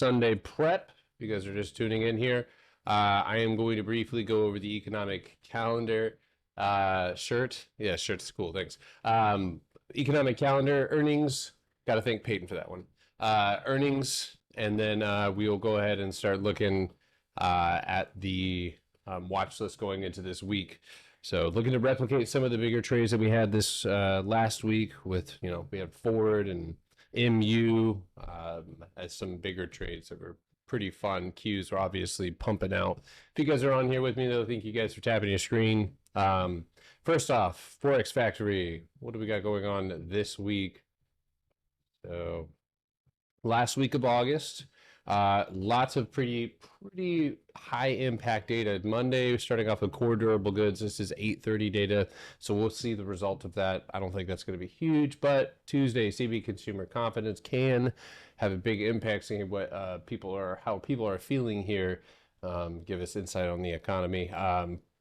Sunday prep. If you guys are just tuning in here, I am going to briefly go over the economic calendar shirt. Yeah, shirt's cool. Thanks. Economic calendar earnings. Got to thank Peyton for that one. Earnings, and then we will go ahead and start looking at the watch list going into this week. So looking to replicate some of the bigger trades that we had this last week with, we had Ford and MU as some bigger trades that were pretty fun. Qs are obviously pumping out. If you guys are on here with me, though, thank you guys for tapping your screen. First off, Forex Factory, what do we got going on this week? So last week of August, lots of pretty high impact data. Monday, starting off with core durable goods. This is 8:30 data, so we'll see the result of that. I don't think that's going to be huge, but Tuesday, CB consumer confidence can have a big impact, seeing what how people are feeling here. Give us insight on the economy.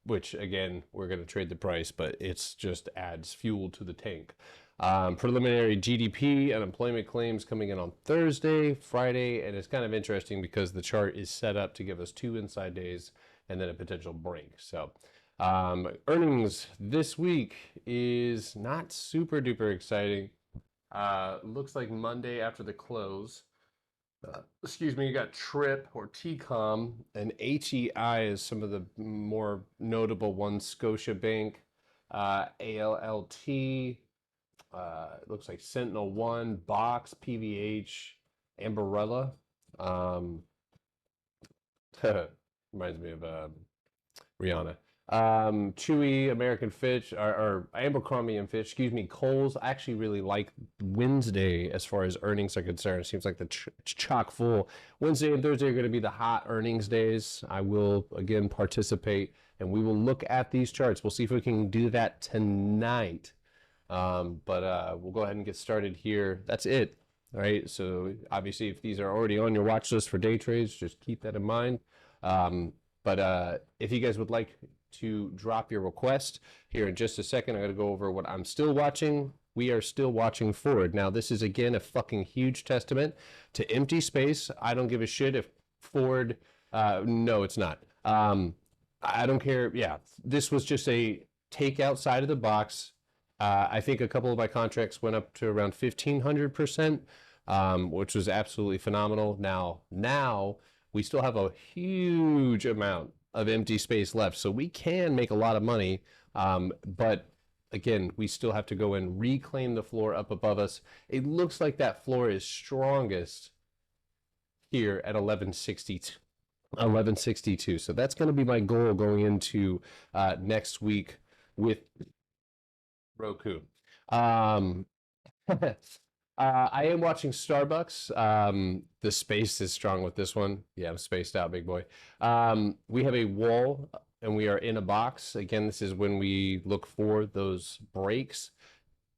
Which again, we're going to trade the price, but it's just adds fuel to the tank. Preliminary GDP and employment claims coming in on Thursday, Friday, and it's kind of interesting because the chart is set up to give us 2 inside days and then a potential break. So earnings this week is not super duper exciting. Looks like Monday after the close. You got Trip or TCOM and HEI is some of the more notable ones. Scotiabank, ALLT, it looks like Sentinel One, Box, PVH, Ambarella. Reminds me of Rihanna. Chewy, American Fitch, or Abercrombie and Fitch, Kohl's. I actually really like Wednesday as far as earnings are concerned. It seems like the chock full. Wednesday and Thursday are going to be the hot earnings days. I will, again, participate, and we will look at these charts. We'll see if we can do that tonight. But we'll go ahead and get started here. That's it. All right. So obviously, if these are already on your watch list for day trades, just keep that in mind. But if you guys would like to drop your request here in just a second, I'm going to go over what I'm still watching. We are still watching Ford. Now, this is, again, a fucking huge testament to empty space. I don't give a shit if Ford, no, it's not. I don't care. Yeah, this was just a take outside of the box. I think a couple of my contracts went up to around 1,500%, which was absolutely phenomenal. Now we still have a huge amount of empty space left, so we can make a lot of money. But again, we still have to go and reclaim the floor up above us. It looks like that floor is strongest here at 1162. So that's going to be my goal going into next week with Roku. I am watching Starbucks. The space is strong with this one. Yeah, I'm spaced out, big boy. We have a wall and we are in a box. Again, this is when we look for those breaks.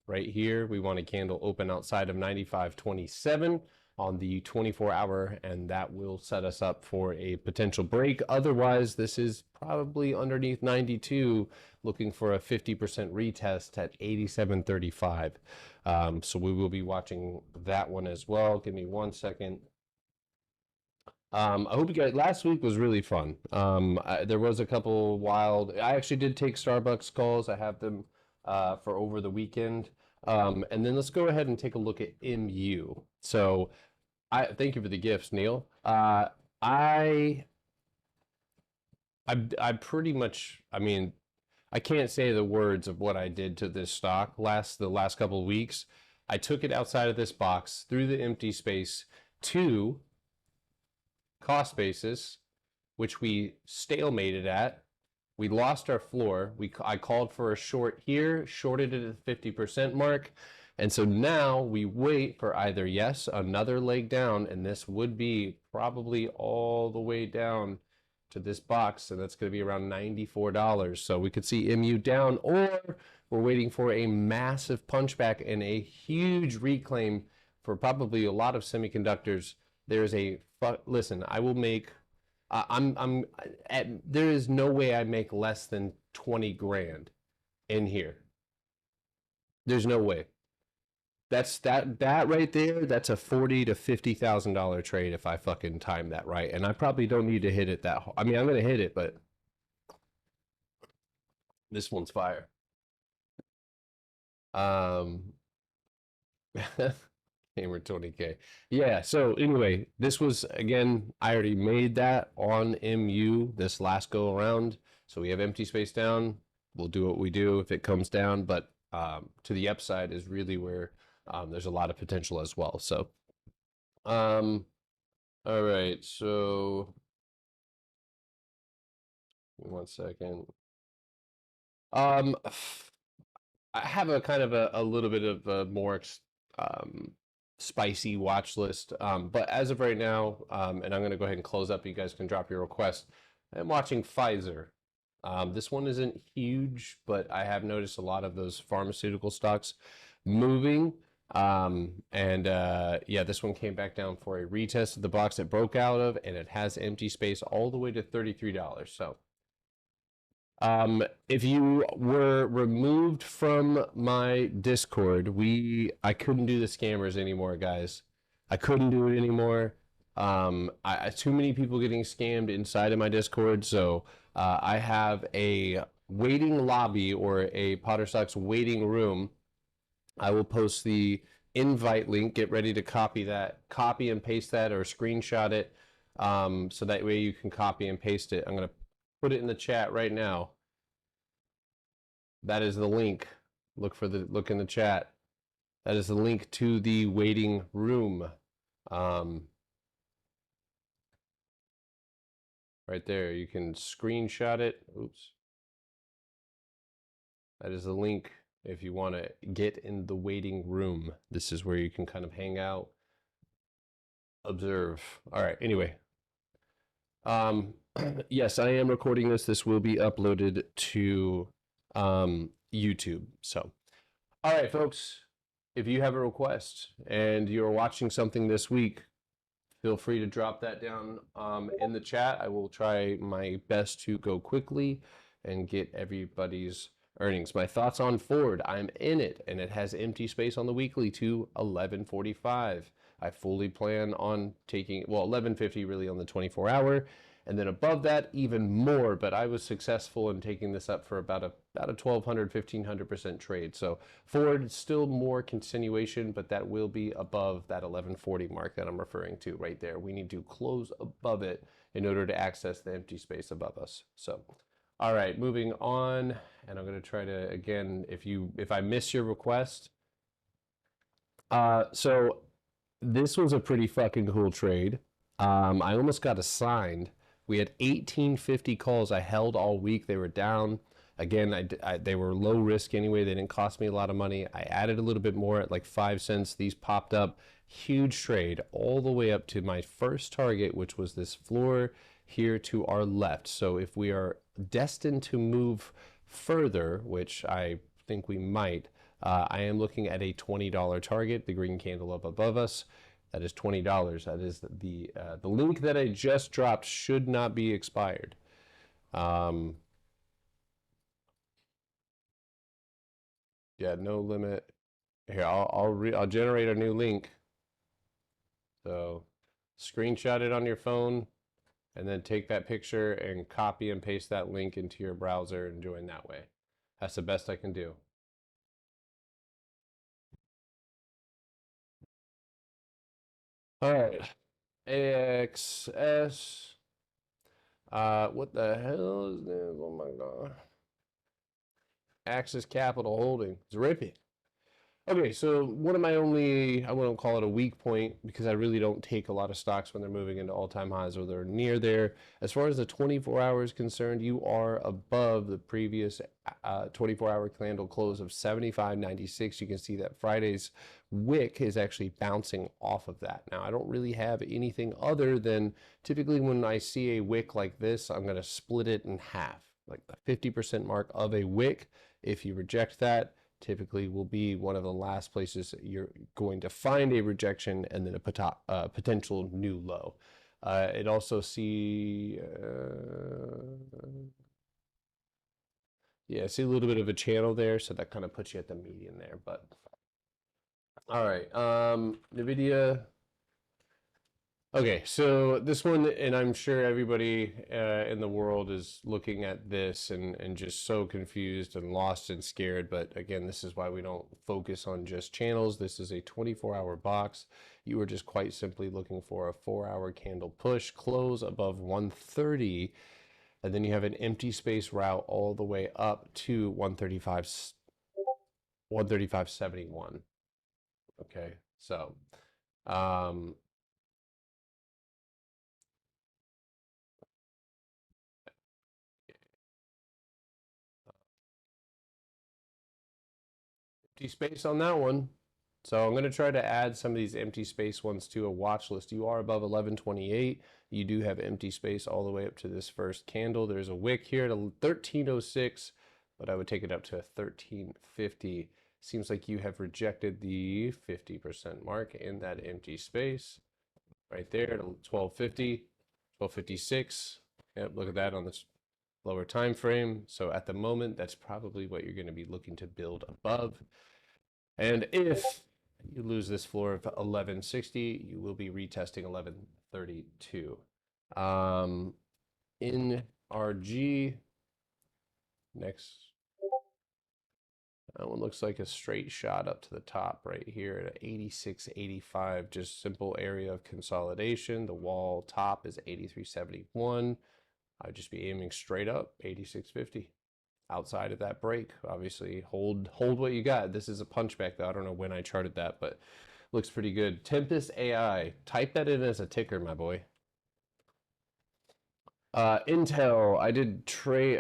Right here, we want a candle open outside of 95.27 on the 24-hour, and that will set us up for a potential break. Otherwise, this is probably underneath 92, looking for a 50% retest at 87.35. So we will be watching that one as well. Give me 1 second. I hope you guys, last week was really fun. There was a couple wild, I actually did take Starbucks calls. I have them for over the weekend. And then let's go ahead and take a look at MU. So I thank you for the gifts, Neil. I pretty much, I mean, I can't say the words of what I did to this stock the last couple of weeks. I took it outside of this box through the empty space to cost basis, which we stalemated at. We lost our floor. I called for a short here, shorted it at the 50% mark. And so now we wait for either, yes, another leg down, and this would be probably all the way down to this box, and that's going to be around $94. So we could see MU down, or we're waiting for a massive punchback and a huge reclaim for probably a lot of semiconductors. There's listen, I will make, there is no way I make less than 20 grand in here. There's no way. that right there. That's a $40,000 to $50,000 trade if I fucking time that right. And I probably don't need to hit it that. I mean, I'm gonna hit it, but this one's fire. Um, Gamer 20K. Yeah. So anyway, this was again. I already made that on MU this last go around. So we have empty space down. We'll do what we do if it comes down, but to the upside is really where there's a lot of potential as well. So, all right. So, 1 second. I have a kind of a little bit of a more um, spicy watch list. But as of right now, and I'm going to go ahead and close up. You guys can drop your request. I'm watching Pfizer. This one isn't huge, but I have noticed a lot of those pharmaceutical stocks moving. Yeah, this one came back down for a retest of the box it broke out of, and it has empty space all the way to $33. So if you were removed from my Discord, I couldn't do the scammers anymore, guys. I couldn't do it anymore. Too many people getting scammed inside of my Discord, so I have a waiting lobby or a Potter Stocks waiting room. I will post the invite link. Get ready to copy and paste that, or screenshot it, so that way you can copy and paste it. I'm gonna put it in the chat right now. That is the link. Look in the chat. That is the link to the waiting room. Right there. You can screenshot it. Oops. That is the link if you want to get in the waiting room. This is where you can kind of hang out, observe. All right. Anyway, yes, I am recording this. This will be uploaded to YouTube. So, all right, folks, if you have a request and you're watching something this week, feel free to drop that down in the chat. I will try my best to go quickly and get everybody's earnings. My thoughts on Ford. I'm in it, and it has empty space on the weekly to 1145. I fully plan on taking, well, 1150 really on the 24-hour. And then above that, even more. But I was successful in taking this up for about a 1,200, 1,500% trade. So Ford still more continuation, but that will be above that 1140 mark that I'm referring to right there. We need to close above it in order to access the empty space above us. So, all right, moving on. And I'm going to try to, again, if I miss your request. So this was a pretty fucking cool trade. I almost got assigned. We had 1850 calls I held all week. They were down. Again, they were low risk anyway. They didn't cost me a lot of money. I added a little bit more at like 5 cents. These popped up. Huge trade all the way up to my first target, which was this floor here to our left. So if we are destined to move further, which I think we might, I am looking at a $20 target, the green candle up above us. That is $20. That is the link that I just dropped should not be expired. Yeah, no limit. Here, I'll generate a new link. So, screenshot it on your phone, and then take that picture and copy and paste that link into your browser and join that way. That's the best I can do. All right, AXS. What the hell is this? Oh my god. Axis Capital Holding. It's ripping. Okay, so one of my only, I wouldn't call it a weak point because I really don't take a lot of stocks when they're moving into all-time highs or they're near there. As far as the 24 hours concerned, you are above the previous 24-hour candle close of 75.96. You can see that Friday's wick is actually bouncing off of that. Now, I don't really have anything other than typically when I see a wick like this, I'm going to split it in half, like the 50% mark of a wick. If you reject that, typically will be one of the last places you're going to find a rejection and then a potential new low. It also see a little bit of a channel there, so that kind of puts you at the median there. But All right. NVIDIA. Okay, so this one, and I'm sure everybody in the world is looking at this and just so confused and lost and scared. But again, this is why we don't focus on just channels. This is a 24-hour box. You are just quite simply looking for a 4-hour candle push, close above 130, and then you have an empty space route all the way up to 135, 135.71. Okay, so um, empty space on that one. So I'm going to try to add some of these empty space ones to a watch list. You are above 1128. You do have empty space all the way up to this first candle. There's a wick here at 1306, but I would take it up to 1350. Seems like you have rejected the 50% mark in that empty space right there at 1250, 1256. Yep, look at that on this lower time frame. So at the moment, that's probably what you're going to be looking to build above. And if you lose this floor of 1160, you will be retesting 1132. In RG, next, that one looks like a straight shot up to the top right here at 86.85, just simple area of consolidation. The wall top is 83.71. I'd just be aiming straight up 86.50. Outside of that break, obviously hold what you got. This is a punchback though. I don't know when I charted that, but looks pretty good. Tempest AI, type that in as a ticker, my boy. Intel, I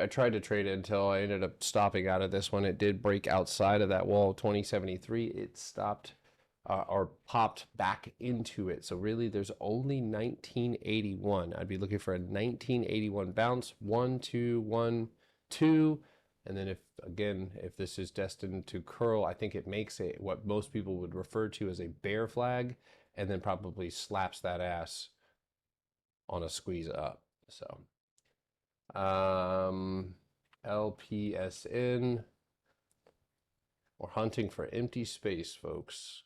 tried to trade Intel. I ended up stopping out of this one. It did break outside of that wall 2073. It stopped or popped back into it. So really there's only 1981. I'd be looking for a 1981 bounce. 1 2 1 2. And then if this is destined to curl, I think it makes it what most people would refer to as a bear flag, and then probably slaps that ass on a squeeze up. So, LPSN, we're hunting for empty space, folks.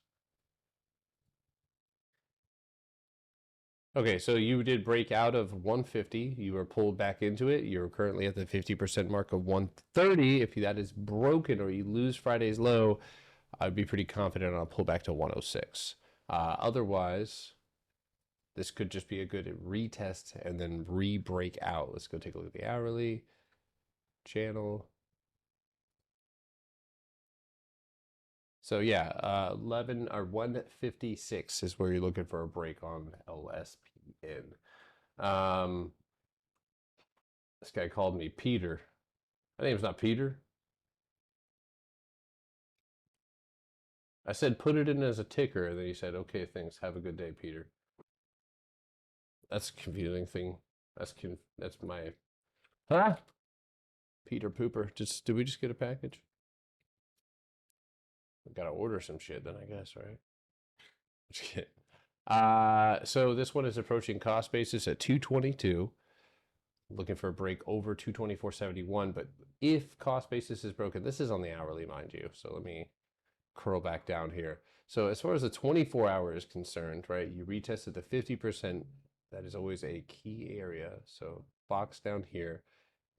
Okay, so you did break out of 150. You were pulled back into it. You're currently at the 50% mark of 130. If that is broken or you lose Friday's low, I'd be pretty confident I'll pull back to 106. Otherwise, this could just be a good retest and then re-break out. Let's go take a look at the hourly channel. So yeah, 11 or 156 is where you're looking for a break on LSPN. This guy called me Peter. My name's not Peter. I said put it in as a ticker, and then he said, "Okay, thanks. Have a good day, Peter." That's a confusing thing. That's my huh? Peter Pooper. Did we just get a package? I gotta order some shit then, I guess, right? Just kidding. So this one is approaching cost basis at 222. Looking for a break over 224.71, but if cost basis is broken, this is on the hourly, mind you. So let me curl back down here. So as far as the 24 hour is concerned, right, you retested the 50%. That is always a key area. So box down here,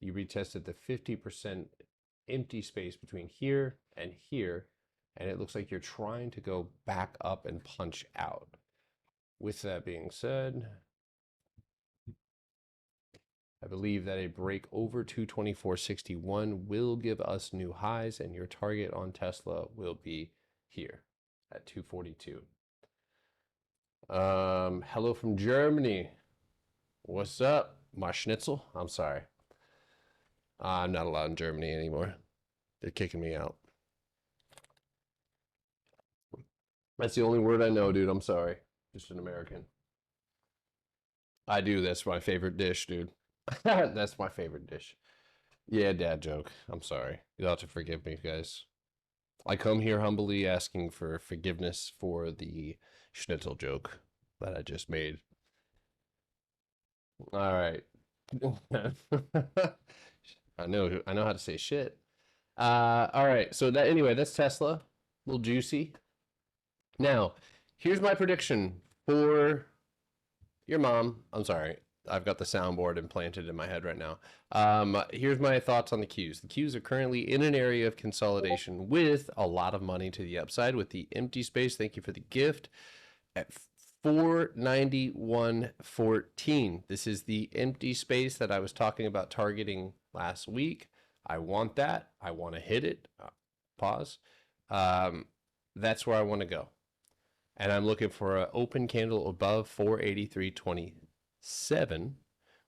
you retested the 50% empty space between here, and it looks like you're trying to go back up and punch out. With that being said, I believe that a break over 224.61 will give us new highs, and your target on Tesla will be here at 242. Hello from Germany. What's up, my schnitzel? I'm sorry. I'm not allowed in Germany anymore. They're kicking me out. That's the only word I know, dude. I'm sorry. Just an American. I do. That's my favorite dish, dude. That's my favorite dish. Yeah, dad joke. I'm sorry. You'll have to forgive me, guys. I come here humbly asking for forgiveness for the schnitzel joke that I just made. All right. I know how to say shit. All right. So that anyway, that's Tesla. A little juicy. Now, here's my prediction for your mom. I'm sorry. I've got the soundboard implanted in my head right now. Here's my thoughts on the Qs. The Qs are currently in an area of consolidation with a lot of money to the upside with the empty space. Thank you for the gift at 491.14. This is the empty space that I was talking about targeting last week. I want that. I want to hit it. Pause. That's where I want to go. And I'm looking for an open candle above 483.27,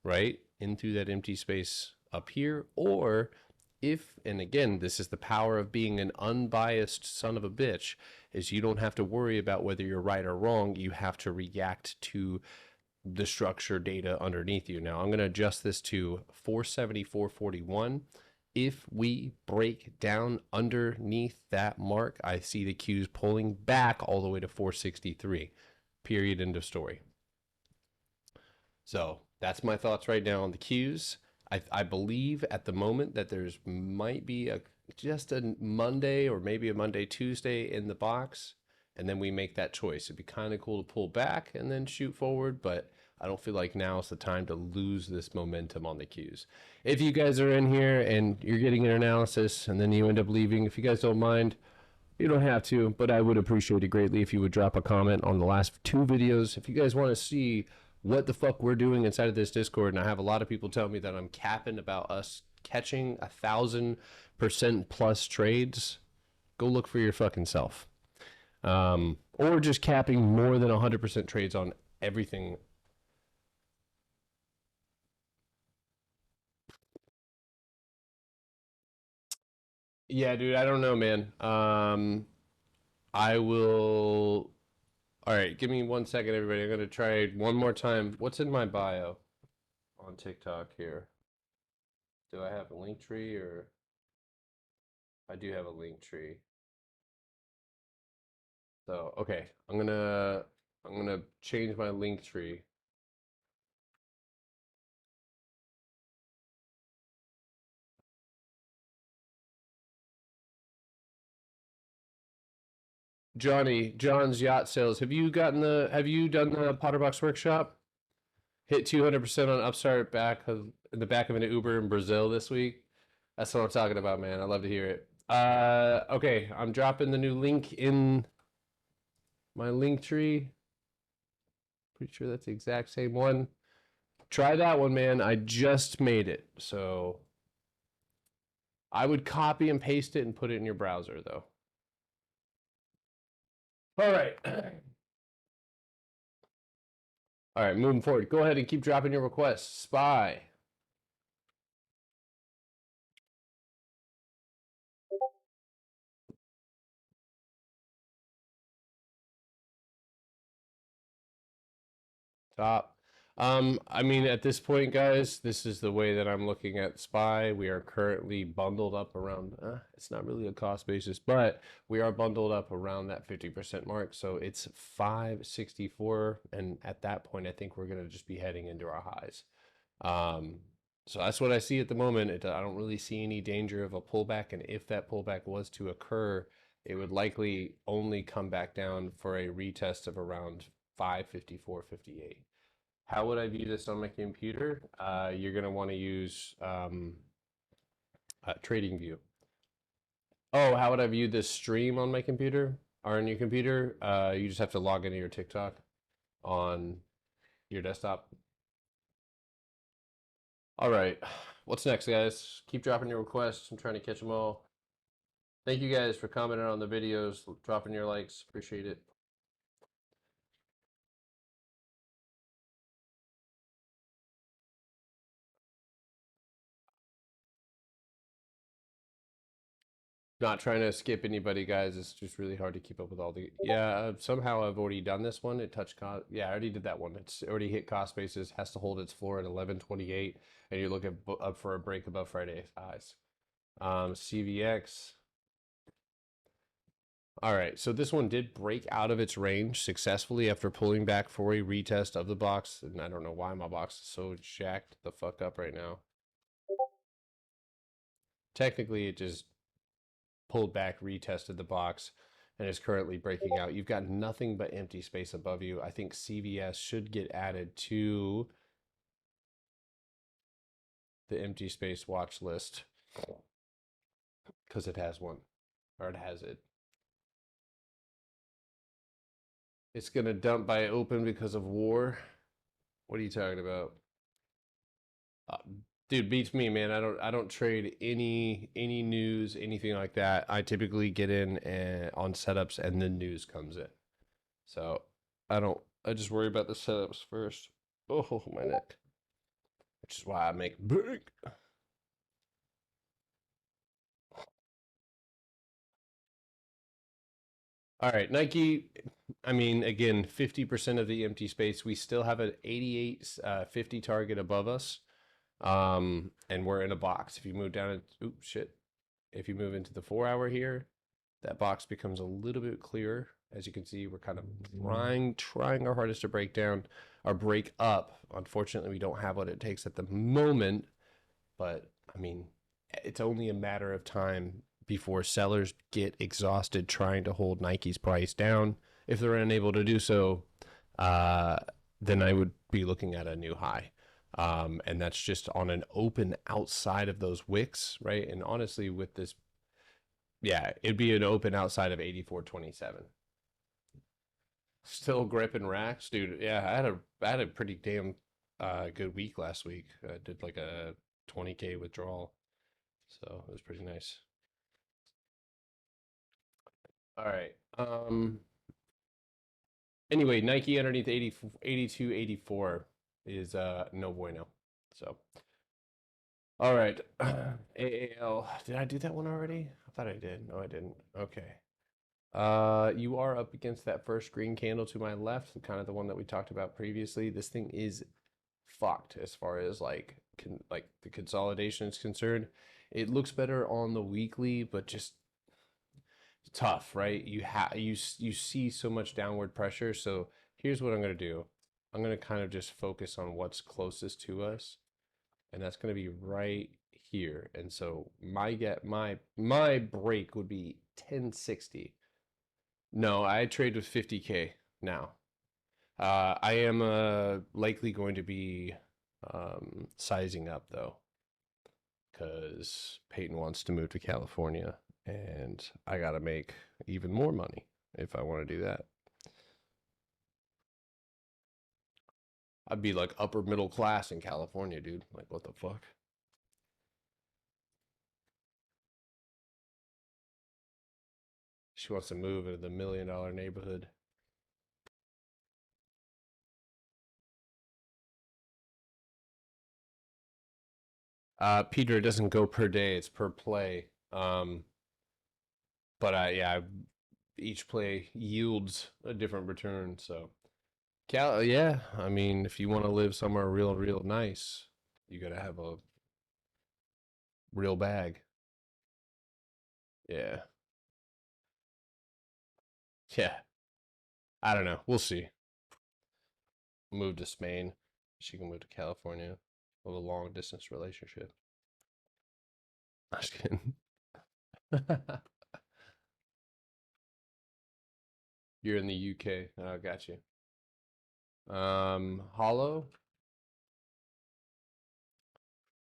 right? Into that empty space up here. Or if, and again, this is the power of being an unbiased son of a bitch, is you don't have to worry about whether you're right or wrong. You have to react to the structure data underneath you. Now I'm going to adjust this to 474.41. If we break down underneath that mark, I see the Qs pulling back all the way to 463. Period. End of story. So that's my thoughts right now on the Qs. I believe at the moment that there's might be just a Monday or maybe a Monday, Tuesday in the box, and then we make that choice. It'd be kind of cool to pull back and then shoot forward, but I don't feel like now is the time to lose this momentum on the Qs. If you guys are in here and you're getting an analysis and then you end up leaving, if you guys don't mind, you don't have to, but I would appreciate it greatly if you would drop a comment on the last 2 videos. If you guys want to see what the fuck we're doing inside of this Discord, and I have a lot of people tell me that I'm capping about us catching 1,000% plus trades, go look for your fucking self. Or just capping more than 100% trades on everything. Yeah, dude, I don't know, man. I will. All right, give me 1 second, everybody. I'm gonna try one more time. What's in my bio on TikTok here? Do I have a link tree or? I do have a link tree. So okay, I'm gonna change my link tree. John's Yacht Sales. Have you done the Potterbox Workshop? Hit 200% on Upstart in the back of an Uber in Brazil this week. That's what I'm talking about, man. I love to hear it. Okay, I'm dropping the new link in my link tree. Pretty sure that's the exact same one. Try that one, man. I just made it. So I would copy and paste it and put it in your browser, though. All right. All right, moving forward. Go ahead and keep dropping your requests. SPY. Top. I mean, at this point, guys, this is the way that I'm looking at SPY. We are currently bundled up around, it's not really a cost basis, but we are bundled up around that 50% mark. So it's 564. And at that point, I think we're going to just be heading into our highs. So that's what I see at the moment. I don't really see any danger of a pullback. And if that pullback was to occur, it would likely only come back down for a retest of around 554.58. How would I view this on my computer? You're going to want to use TradingView. Oh, how would I view this stream on my computer or on your computer? You just have to log into your TikTok on your desktop. All right. What's next, guys? Keep dropping your requests. I'm trying to catch them all. Thank you guys for commenting on the videos, dropping your likes. Appreciate it. Not trying to skip anybody, guys. It's just really hard to keep up with all the. Yeah, somehow I've already done this one. It touched cost. Yeah, I already did that one. It's already hit cost basis. Has to hold its floor at 1128, and you're looking up for a break above Friday highs. CVX. All right, so this one did break out of its range successfully after pulling back for a retest of the box, and I don't know why my box is so jacked the fuck up right now. Technically, it just pulled back, retested the box, and is currently breaking out. You've got nothing but empty space above you. I think CVS should get added to the empty space watch list because it has one, or it has it. It's gonna dump by open because of war. What are you talking about? Uh, Dude, beats me, man. I don't trade any news, anything like that. I typically get in and on setups and then news comes in. So I just worry about the setups first. Oh, my neck. Which is why I make big. All right, Nike. I mean, again, 50% of the empty space. We still have an 88 50 target above us. And we're in a box. If you move down, oops, shit. If you move into the 4 hour here, that box becomes a little bit clearer. As you can see, we're kind of trying our hardest to break down or break up. Unfortunately, we don't have what it takes at the moment, but I mean, it's only a matter of time before sellers get exhausted trying to hold Nike's price down. If they're unable to do so, then I would be looking at a new high. And that's just on an open outside of those wicks, right? And honestly, with this, yeah, it'd be an open outside of 84.27. Still gripping racks, dude. Yeah, I had a pretty damn good week last week. I did like a 20K withdrawal, so it was pretty nice. All right. Anyway, Nike underneath 80, 82, 84 is no bueno. So, all right. AAL. Did I do that one already? I thought I did. No, I didn't. Okay. You are up against that first green candle to my left, kind of the one that we talked about previously. This thing is fucked as far as like the consolidation is concerned. It looks better on the weekly, but just tough, right? You see so much downward pressure. So here's what I'm gonna do. I'm gonna kind of just focus on what's closest to us, and that's gonna be right here. And so my break would be 1060. No, I trade with 50K now. I am likely going to be sizing up though, because Peyton wants to move to California, and I got to make even more money if I want to do that. I'd be like upper middle class in California, dude. Like, what the fuck? She wants to move into the $1 million neighborhood. Peter, it doesn't go per day; it's per play. But yeah, each play yields a different return. So, yeah, I mean, if you want to live somewhere real nice, you gotta have a real bag. Yeah, yeah. I don't know. We'll see. Move to Spain. She can move to California. Of a long distance relationship. I'm just kidding. You're in the UK. Oh, got you. Hollow.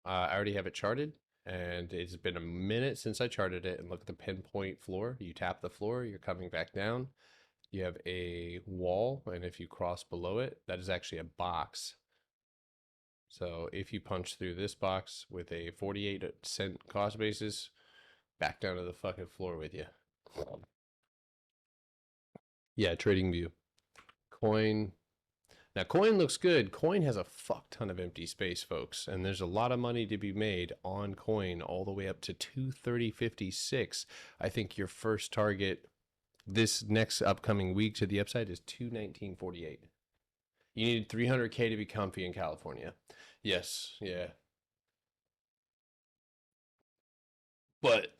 I already have it charted, and it's been a minute since I charted it. And look at the pinpoint floor. You tap the floor, you're coming back down. You have a wall, and if you cross below it, that is actually a box. So if you punch through this box with a 48-cent cost basis, back down to the fucking floor with you. Yeah, trading view. Coin. Now, Coin looks good. Coin has a fuck ton of empty space, folks, and there's a lot of money to be made on Coin all the way up to 230.56. I think your first target this next upcoming week to the upside is 219.48. You need 300K to be comfy in California. Yes, yeah. But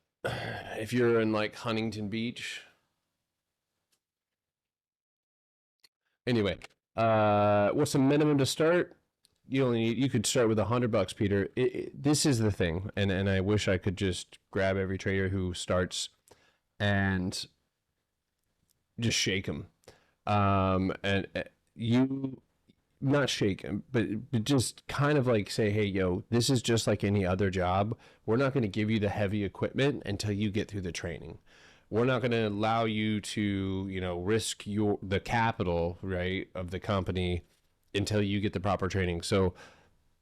if you're in like Huntington Beach, anyway, what's the minimum to start? You could start with $100, Peter. This is the thing, and I wish I could just grab every trader who starts and just shake them. And you not shake them, but just kind of like say, hey, yo, this is just like any other job. We're not going to give you the heavy equipment until you get through the training. We're not going to allow you to, risk the capital, right, of the company until you get the proper training. So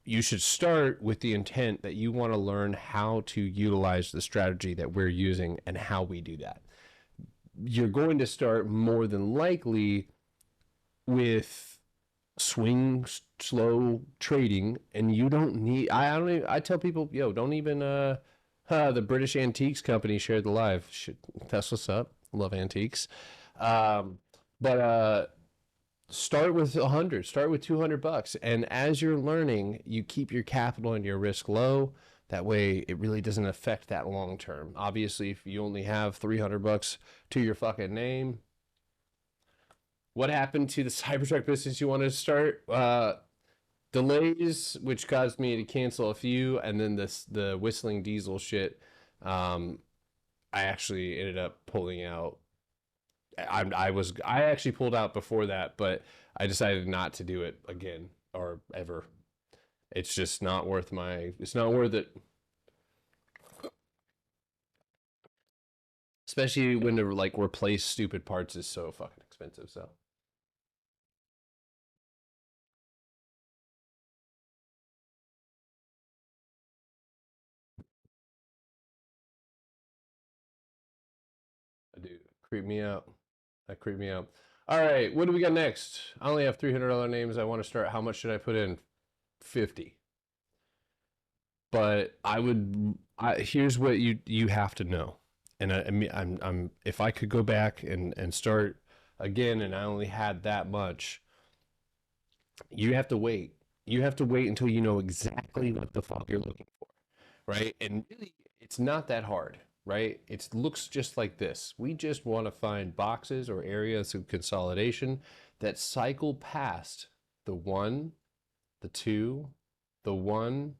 you should start with the intent that you want to learn how to utilize the strategy that we're using and how we do that. You're going to start more than likely with swing slow trading, and you don't need. I don't even, I tell people, yo, don't even the British Antiques Company shared the live. That's what's up. Love antiques. Um, but start with 100, start with 200 bucks, and as you're learning, you keep your capital and your risk low. That way it really doesn't affect that long term. Obviously, if you only have 300 bucks to your fucking name, what happened to the Cybertruck business you wanted to start? Delays, which caused me to cancel a few, and then the whistling diesel shit. Um, I actually ended up pulling out. I actually pulled out before that, but I decided not to do it again or ever. It's just not worth my. It's not worth it, especially when to like replace stupid parts is so fucking expensive. So I do creep me out. That creeped me out. All right, what do we got next? I only have $300 names. I want to start. How much should I put in? 50. But here's what you have to know. And I'm if I could go back and start again and I only had that much, you have to wait. You have to wait until you know exactly what the fuck you're looking for, right? And really, it's not that hard, right? It looks just like this. We just want to find boxes or areas of consolidation that cycle past the one, the two, the one,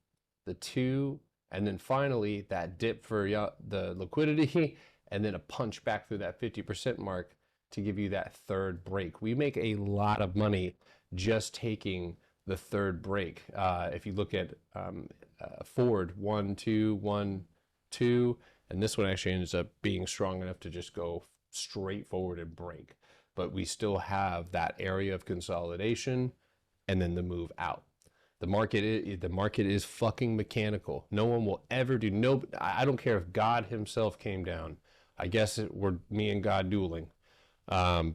the two, and then finally that dip for the liquidity, and then a punch back through that 50% mark to give you that third break. We make a lot of money just taking the third break. If you look at Ford, 1, 2, 1, 2, and this one actually ends up being strong enough to just go straight forward and break. But we still have that area of consolidation and then the move out. The market is fucking mechanical. No one will ever do. No, I don't care if God Himself came down. I guess we're me and God dueling,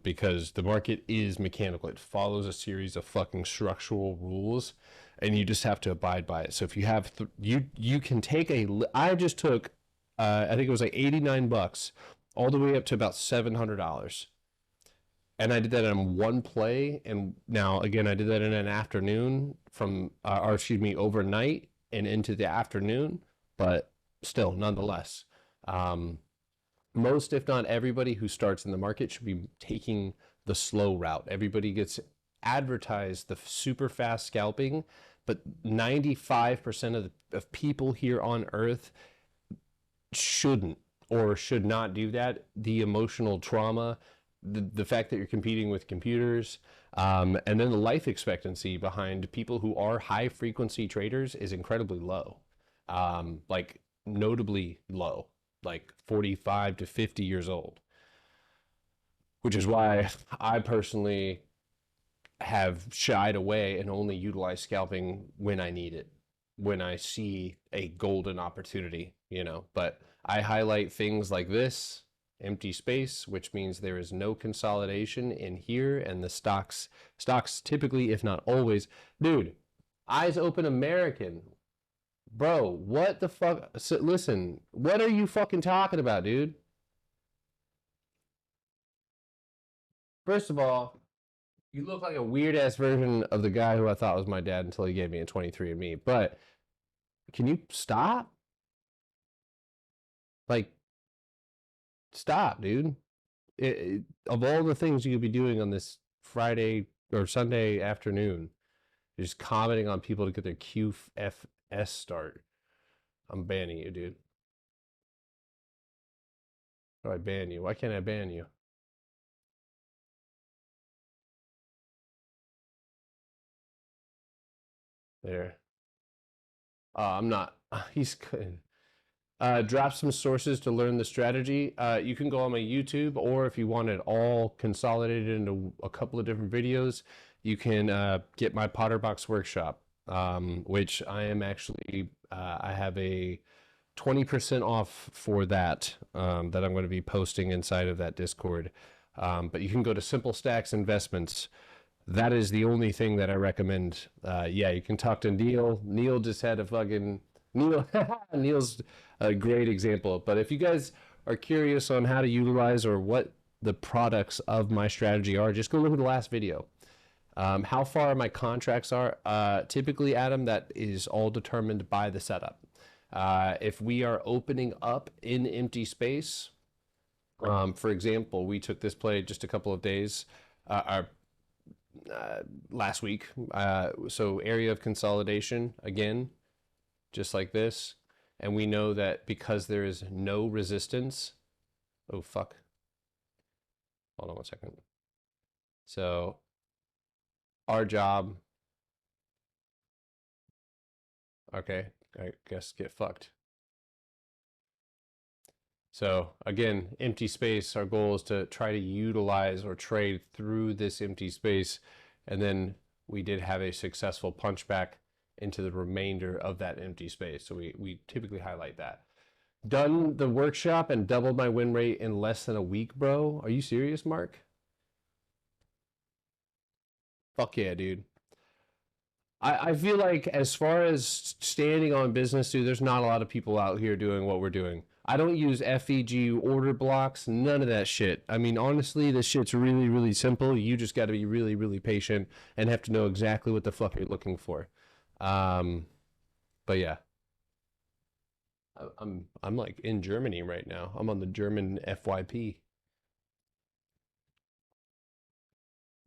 because the market is mechanical. It follows a series of fucking structural rules, and you just have to abide by it. So if you have you can take a. I just took, I think it was like $89, all the way up to about $700, and I did that in one play. And now again, I did that in an afternoon or excuse me, overnight and into the afternoon. But still, nonetheless, um, most, if not everybody, who starts in the market should be taking the slow route. Everybody gets advertised the super fast scalping, but 95% of people here on Earth shouldn't or should not do that. The emotional trauma, the fact that you're competing with computers, and then the life expectancy behind people who are high frequency traders is incredibly low, like notably low, like 45 to 50 years old, which is why I personally have shied away and only utilize scalping when I need it, when I see a golden opportunity, But I highlight things like this empty space, which means there is no consolidation in here, and the stocks typically, if not always, dude, eyes open American. Bro, what the fuck? So, listen, what are you fucking talking about, dude? First of all, you look like a weird ass version of the guy who I thought was my dad until he gave me a 23andMe. But can you stop? Like, stop, dude. Of all the things you could be doing on this Friday or Sunday afternoon, just commenting on people to get their QFS start. I'm banning you, dude. How do I ban you? Why can't I ban you? There. I'm not. He's good. Drop some sources to learn the strategy. You can go on my YouTube, or if you want it all consolidated into a couple of different videos, you can get my Potterbox workshop, which I am actually, I have a 20% off for that, that I'm going to be posting inside of that Discord. But you can go to Simple Stacks Investments. That is the only thing that I recommend. Yeah, you can talk to Neil. Neil just had a fucking Neil. Neil's a great example. But if you guys are curious on how to utilize or what the products of my strategy are, just go look at the last video. How far my contracts are, typically, Adam, that is all determined by the setup. If we are opening up in empty space, for example, we took this play just a couple of days, last week. So area of consolidation, again, just like this. And we know that because there is no resistance, oh, fuck. Hold on one second. So our job, okay, I guess get fucked. So again, empty space, our goal is to try to utilize or trade through this empty space. And then we did have a successful punchback into the remainder of that empty space. So we typically highlight that. Done the workshop and doubled my win rate in less than a week, bro. Are you serious, Mark? Fuck yeah, dude. I feel like as far as standing on business, dude, there's not a lot of people out here doing what we're doing. I don't use FEG order blocks, none of that shit. I mean, honestly, this shit's really, really simple. You just got to be really, really patient and have to know exactly what the fuck you're looking for. But yeah, I'm like in Germany right now. I'm on the German FYP.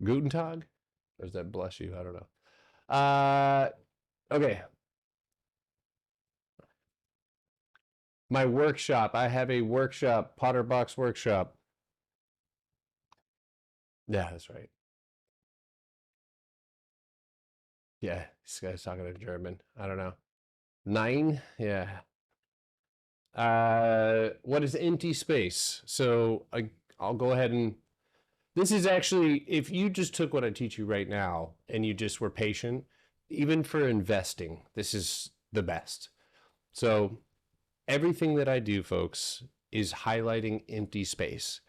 Guten Tag? Or does that bless you? I don't know. Okay. My workshop. I have a workshop, Potterbox workshop. Yeah, that's right. Yeah, this guy's talking in German. I don't know. Nine? Yeah. What is empty space? So I'll go ahead and this is actually, if you just took what I teach you right now and you just were patient, even for investing, this is the best. So everything that I do, folks, is highlighting empty space.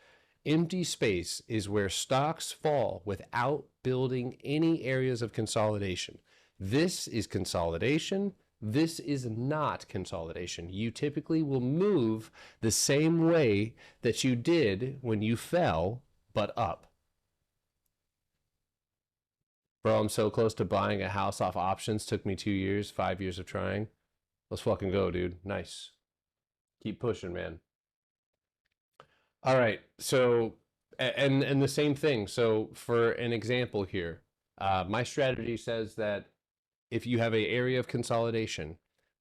Empty space is where stocks fall without building any areas of consolidation. This is consolidation. This is not consolidation. You typically will move the same way that you did when you fell, but up. Bro, I'm so close to buying a house off options. Took me 2 years, 5 years of trying. Let's fucking go, dude. Nice. Keep pushing, man. All right. So, and the same thing. So for an example here, my strategy says that if you have a area of consolidation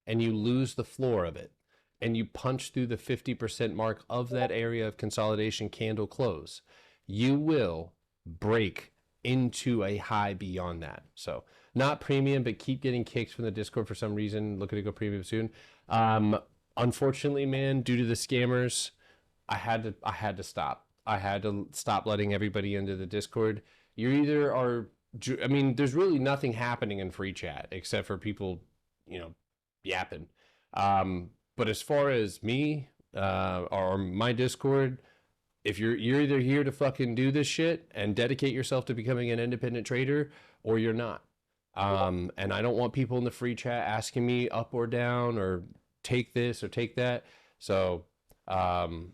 and you lose the floor of it and you punch through the 50% mark of that area of consolidation candle close, you will break into a high beyond that. So not premium, but keep getting kicked from the Discord for some reason. Looking to go premium soon. Unfortunately, man, due to the scammers, I had to stop. I had to stop letting everybody into the Discord. You either are, I mean, there's really nothing happening in free chat except for people, you know, yapping. But as far as me, or my Discord, if you're either here to fucking do this shit and dedicate yourself to becoming an independent trader, or you're not. And I don't want people in the free chat asking me up or down or take this or take that. So, oh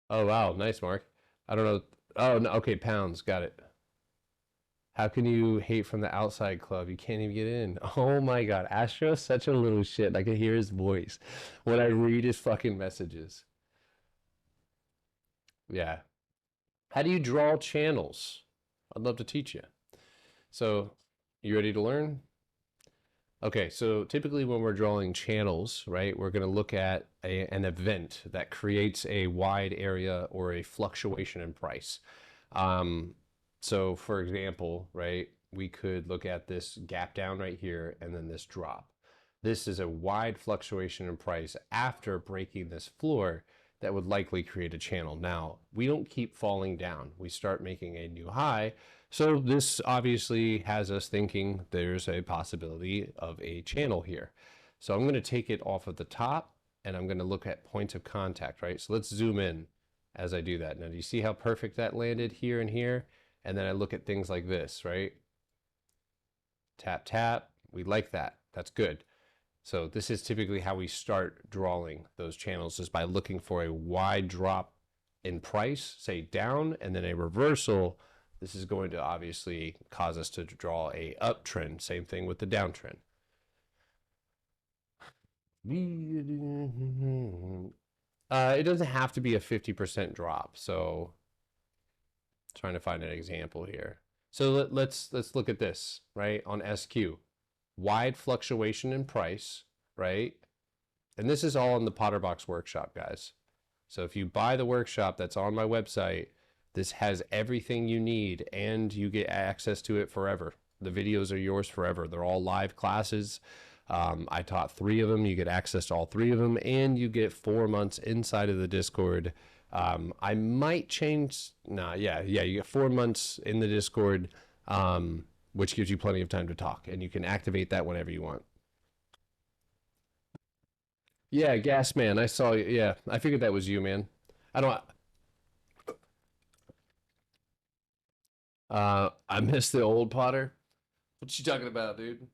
wow, nice, Mark. I don't know. Oh no, okay, pounds, got it. How can you hate from the outside club? You can't even get in. Oh my God, Astro's such a little shit. I can hear his voice when I read his fucking messages. Yeah. How do you draw channels? I'd love to teach you. So, you ready to learn? Okay, so typically when we're drawing channels, right, we're going to look at an event that creates a wide area or a fluctuation in price. So for example, right, we could look at this gap down right here and then this drop. This is a wide fluctuation in price after breaking this floor that would likely create a channel. Now, we don't keep falling down. We start making a new high. So this obviously has us thinking there's a possibility of a channel here. So I'm going to take it off of the top and I'm going to look at points of contact, right? So let's zoom in as I do that. Now, do you see how perfect that landed here and here? And then I look at things like this, right? Tap, tap. We like that. That's good. So this is typically how we start drawing those channels, is by looking for a wide drop in price, say down, and then a reversal. This is going to obviously cause us to draw a uptrend. Same thing with the downtrend. It doesn't have to be a 50% drop. So trying to find an example here. So let's look at this, right? On SQ, wide fluctuation in price, right? And this is all in the Potterbox workshop, guys. So if you buy the workshop that's on my website, this has everything you need and you get access to it forever. The videos are yours forever. They're all live classes. I taught 3 of them. You get access to all 3 of them, and you get 4 months inside of the Discord. I might change. You get 4 months in the Discord, which gives you plenty of time to talk, and you can activate that whenever you want. Yeah, Gas Man, I saw you. Yeah, I figured that was you, man. I don't. I miss the old Potter. What you talking about, dude?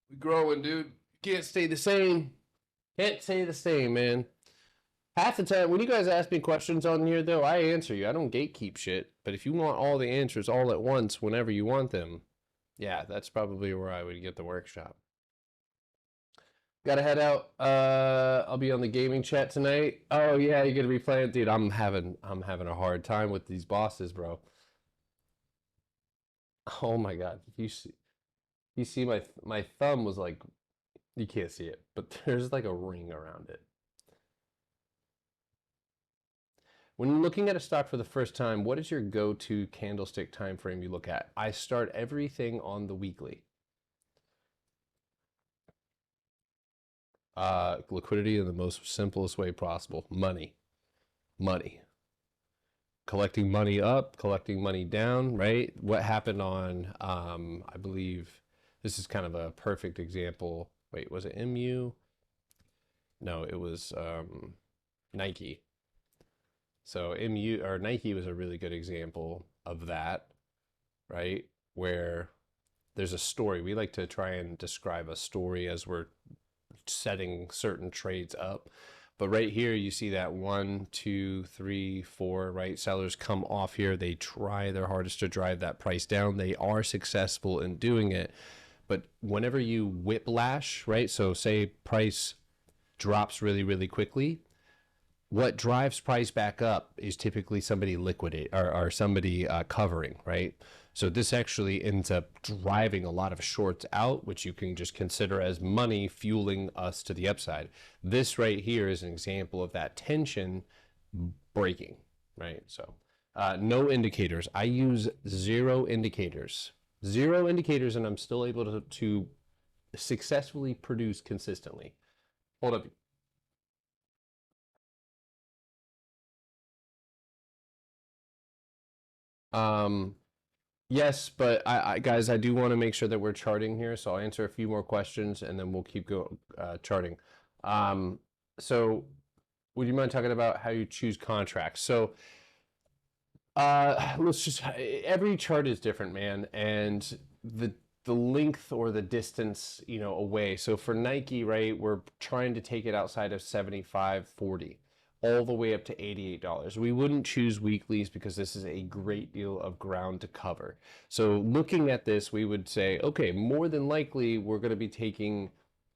We growing, dude. You can't stay the same. Can't stay the same, man. Half the time, when you guys ask me questions on here, though, I answer you. I don't gatekeep shit. But if you want all the answers all at once, whenever you want them, yeah, that's probably where I would get the workshop. Gotta head out. I'll be on the gaming chat tonight. Oh yeah, you're gonna be playing, dude. I'm having a hard time with these bosses, bro. Oh my god, you see my thumb was like, you can't see it, but there's like a ring around it. When looking at a stock for the first time, what is your go-to candlestick time frame you look at? I start everything on the weekly. Liquidity in the most simplest way possible. Money. Collecting money up, collecting money down, right? What happened on, I believe, this is kind of a perfect example. Wait, was it MU? No, it was Nike. So MU or Nike was a really good example of that, right? Where there's a story. We like to try and describe a story as we're setting certain trades up. But right here, you see that 1, 2, 3, 4, right? Sellers come off here. They try their hardest to drive that price down. They are successful in doing it. But whenever you whiplash, right? So say price drops really, really quickly. What drives price back up is typically somebody liquidate or somebody covering, right? So this actually ends up driving a lot of shorts out, which you can just consider as money fueling us to the upside. This right here is an example of that tension breaking, right? So no indicators. I use 0 indicators. 0 indicators, and I'm still able to successfully produce consistently. Hold up. Yes, but guys, I do want to make sure that we're charting here, so I'll answer a few more questions and then we'll keep charting. So would you mind talking about how you choose contracts? So let's just, every chart is different, man, and the length or the distance, away. So for Nike, right, we're trying to take it outside of 75.40 all the way up to $88. We wouldn't choose weeklies because this is a great deal of ground to cover. So looking at this, we would say, okay, more than likely we're going to be taking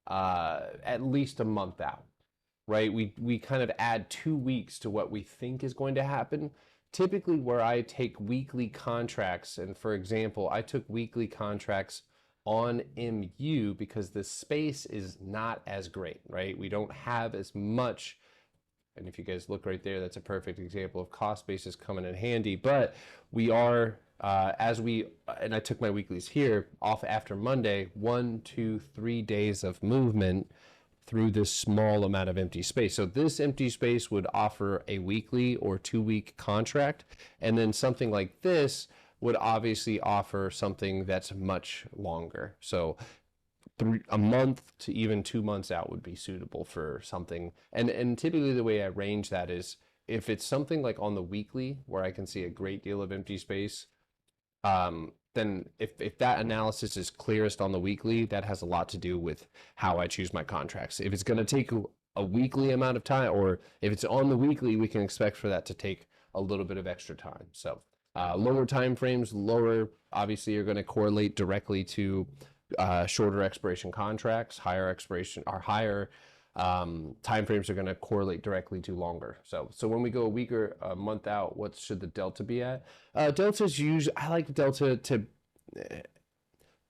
at least a month out, right? We kind of add 2 weeks to what we think is going to happen. Typically where I take weekly contracts, and for example, I took weekly contracts on MU because the space is not as great, right? We don't have as much And if you guys look right there, that's a perfect example of cost basis coming in handy. But we are, and I took my weeklies here off after Monday, 1, 2, 3 days of movement through this small amount of empty space. So this empty space would offer a weekly or 2-week contract. And then something like this would obviously offer something that's much longer. So a month to even 2 months out would be suitable for something. And typically the way I range that is if it's something like on the weekly where I can see a great deal of empty space, then if that analysis is clearest on the weekly, that has a lot to do with how I choose my contracts. If it's going to take a weekly amount of time, or if it's on the weekly, we can expect for that to take a little bit of extra time. So lower time frames, obviously you're going to correlate directly to shorter expiration contracts. Higher expiration or higher time frames are going to correlate directly to longer. So when we go a week or a month out, what should the delta be at? Delta's usually, I like delta to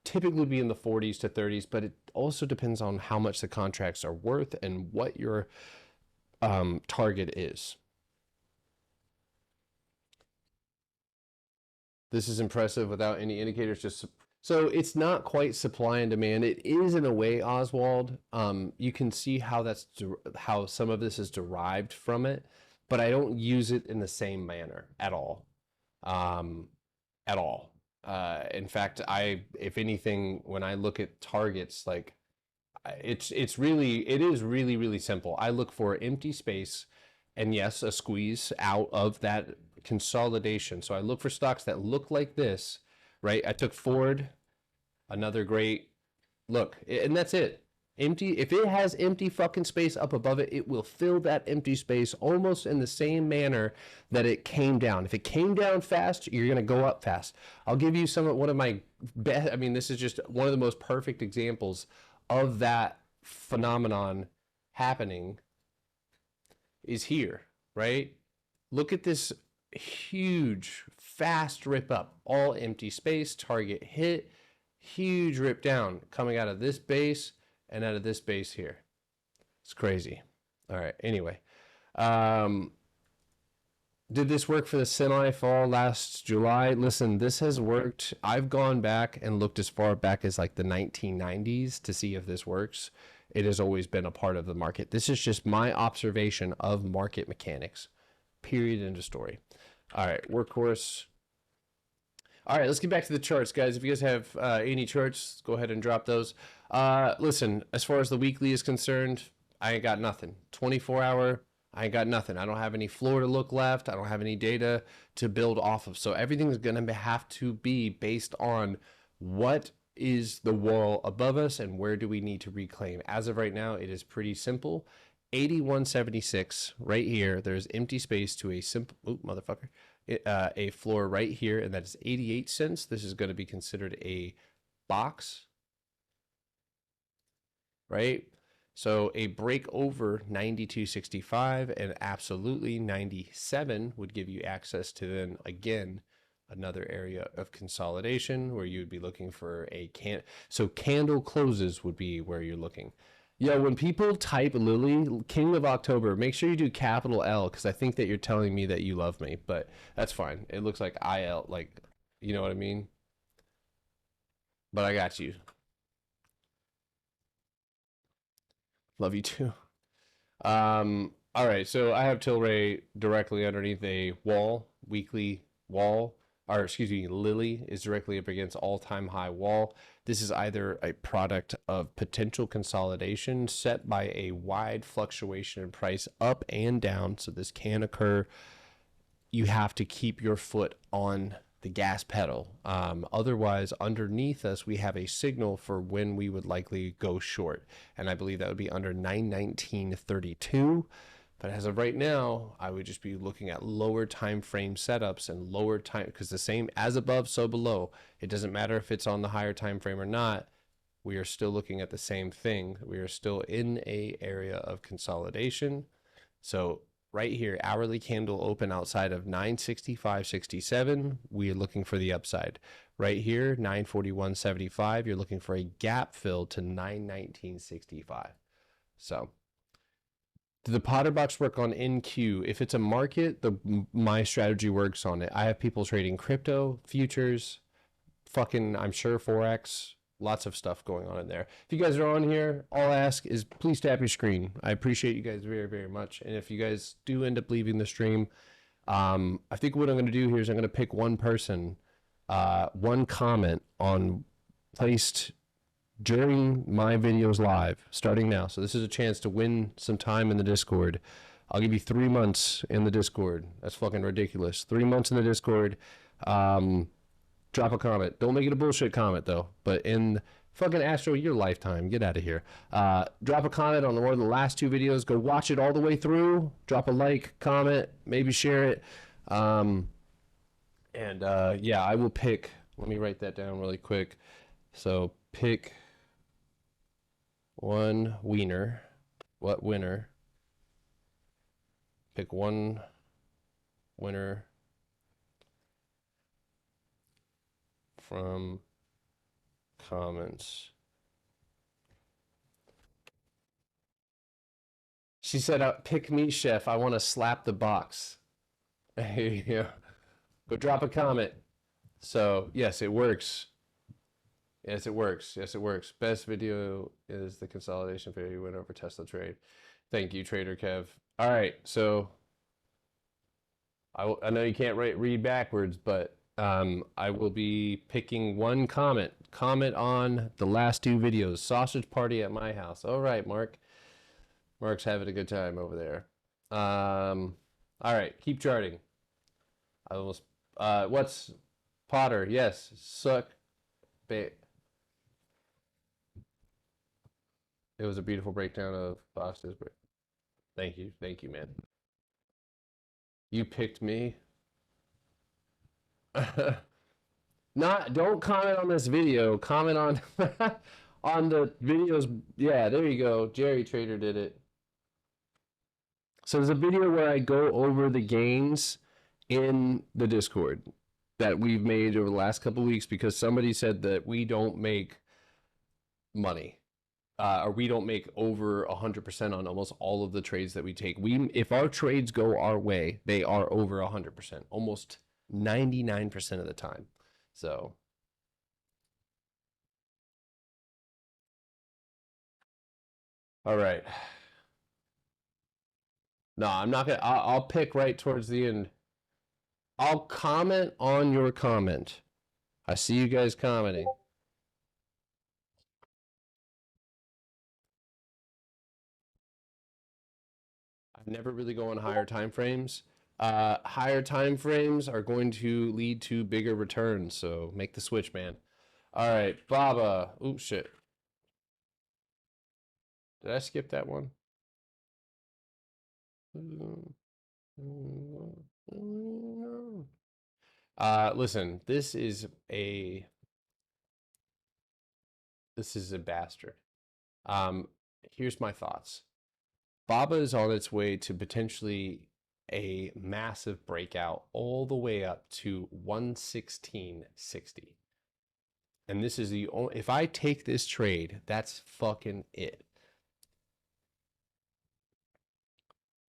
typically be in the 40s to 30s, but it also depends on how much the contracts are worth and what your target is. This is impressive without any indicators, just so it's not quite supply and demand. It is in a way, Oswald. You can see how how some of this is derived from it, but I don't use it in the same manner at all. In fact, if anything, when I look at targets, like it is really simple. I look for empty space, and yes, a squeeze out of that consolidation. So I look for stocks that look like this, right? I took Ford, another great look, and that's it. Empty. If it has empty fucking space up above it, it will fill that empty space almost in the same manner that it came down. If it came down fast, you're going to go up fast. I'll give you one of my best, I mean, this is just one of the most perfect examples of that phenomenon happening is here, right? Look at this huge, fast rip up, all empty space, target hit, huge rip down coming out of this base and out of this base here. It's crazy. All right. Anyway, did this work for the semi fall last July? Listen, this has worked. I've gone back and looked as far back as like the 1990s to see if this works. It has always been a part of the market. This is just my observation of market mechanics. Period. End of story. All right. Workhorse. All right, let's get back to the charts, guys. If you guys have any charts, go ahead and drop those. Listen, as far as the weekly is concerned, I ain't got nothing. 24-hour, I ain't got nothing. I don't have any floor to look left. I don't have any data to build off of. So everything is going to have to be based on what is the wall above us and where do we need to reclaim. As of right now, it is pretty simple. 81.76 right here. There's empty space to a simple, motherfucker. A floor right here, and that is 88 cents. This is going to be considered a box, right? So a break over 92.65 and absolutely 97 would give you access to then again another area of consolidation where you would be looking for a so candle closes would be where you're looking. Yo, when people type Lily, King of October, make sure you do capital L, because I think that you're telling me that you love me, but that's fine. It looks like IL, like, you know what I mean? But I got you. Love you too. All right, so I have Tilray directly underneath a wall, weekly wall, or excuse me, Lily is directly up against all-time high wall. This is either a product of potential consolidation set by a wide fluctuation in price up and down. So this can occur. You have to keep your foot on the gas pedal. Otherwise, underneath us, we have a signal for when we would likely go short. And I believe that would be under 919.32. But as of right now, I would just be looking at lower time frame setups and lower time, because the same as above, so below. It doesn't matter if it's on the higher time frame or not. We are still looking at the same thing. We are still in a area of consolidation. So right here, hourly candle open outside of 965.67. We are looking for the upside. Right here, 941.75. You're looking for a gap fill to 919.65. So the Potter box work on NQ? If it's a market, my strategy works on it. I have people trading crypto, futures, fucking, I'm sure Forex, lots of stuff going on in there. If you guys are on here, all I ask is please tap your screen. I appreciate you guys very, very much. And if you guys do end up leaving the stream, I think what I'm going to do here is I'm going to pick one person, one comment on placed during my videos live, starting now. So this is a chance to win some time in the Discord. I'll give you 3 months in the Discord. That's fucking ridiculous. 3 months in the Discord. Drop a comment. Don't make it a bullshit comment though. But in fucking Astro, your lifetime, get out of here. Drop a comment on one of the last 2 videos. Go watch it all the way through. Drop a like, comment, maybe share it. Yeah, I will pick. Let me write that down really quick. So pick one wiener. What winner? Pick one winner from comments. She said, pick me, chef. I want to slap the box. Yeah. Go drop a comment. So, yes, it works. Yes, it works. Yes, it works. Best video is the consolidation video you went over Tesla trade. Thank you, Trader Kev. All right, so I know you can't read backwards, but I will be picking one comment. Comment on the last 2 videos. Sausage party at my house. All right, Mark. Mark's having a good time over there. All right, keep charting. I almost. What's Potter? Yes, suck. It was a beautiful breakdown of Foster's. Thank you, man. You picked me. Don't comment on this video. Comment on on the videos. Yeah, there you go. Jerry Trader did it. So there's a video where I go over the gains in the Discord that we've made over the last couple of weeks because somebody said that we don't make money. Or we don't make over 100% on almost all of the trades that we take. If our trades go our way, they are over 100%, almost 99% of the time. So, all right. No, I'm not gonna. I'll pick right towards the end. I'll comment on your comment. I see you guys commenting. Never really go on higher time frames. Higher time frames are going to lead to bigger returns, so make the switch, man. All right, Baba. Ooh, shit. Did I skip that one? Listen, this is a bastard. Here's my thoughts. Baba is on its way to potentially a massive breakout all the way up to 116.60. And this is the only, if I take this trade, that's fucking it.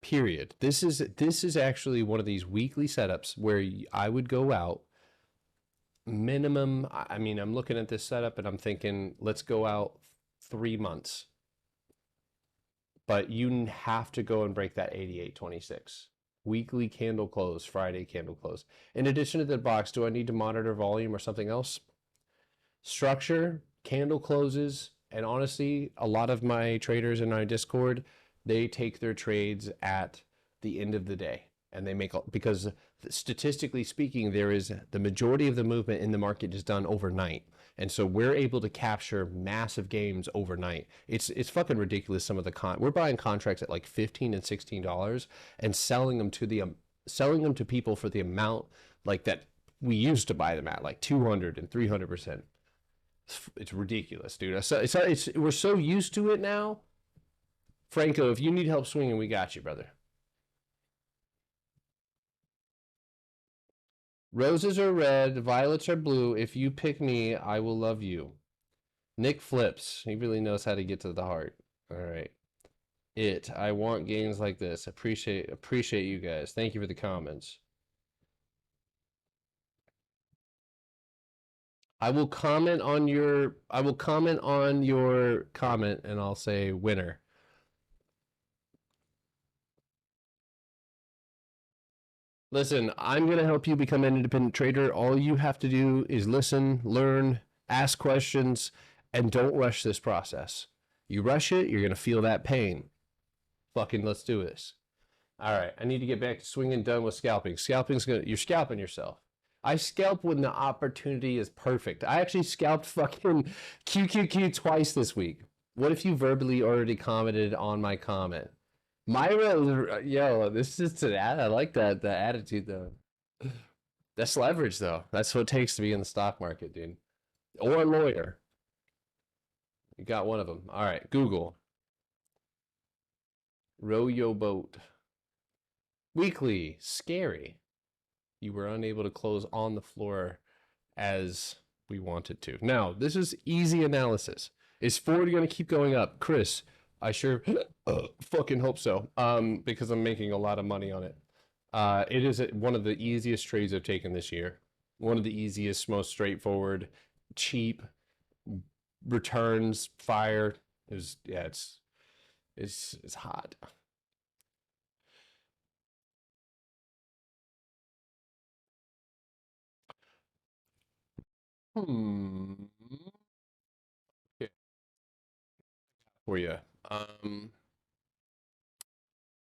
Period. This is actually one of these weekly setups where I would go out minimum. I mean, I'm looking at this setup and I'm thinking, let's go out 3 months. But you have to go and break that 88.26. Weekly candle close, Friday candle close. In addition to the box, do I need to monitor volume or something else? Structure, candle closes, and honestly, a lot of my traders in my Discord, they take their trades at the end of the day. And they make, because statistically speaking, there is the majority of the movement in the market is done overnight. And so we're able to capture massive gains overnight. It's fucking ridiculous. Some of the we're buying contracts at like $15 and $16 and selling them to people for the amount like that we used to buy them at, like 200 and 300%. It's ridiculous, dude. We're so used to it now. Franco, if you need help swinging, we got you, brother. Roses are red, violets are blue. If you pick me, I will love you. Nick flips. He really knows how to get to the heart. All right. it. I want games like this. Appreciate you guys. Thank you for the comments. I will comment on your comment and I'll say winner. Listen, I'm going to help you become an independent trader. All you have to do is listen, learn, ask questions, and don't rush this process. You rush it, you're going to feel that pain. Fucking let's do this. All right, I need to get back to swinging done with scalping. You're scalping yourself. I scalp when the opportunity is perfect. I actually scalped fucking QQQ twice this week. What if you verbally already commented on my comment? Myra, yo, this is an ad. I like that, the attitude though. That's leverage though. That's what it takes to be in the stock market, dude. Or a lawyer. You got one of them. All right, Google. Row your boat. Weekly, scary. You were unable to close on the floor as we wanted to. Now, this is easy analysis. Is Ford going to keep going up? Chris, I sure fucking hope so, because I'm making a lot of money on it. It is one of the easiest trades I've taken this year. One of the easiest, most straightforward, cheap returns, fire. It's hot. Okay. For you.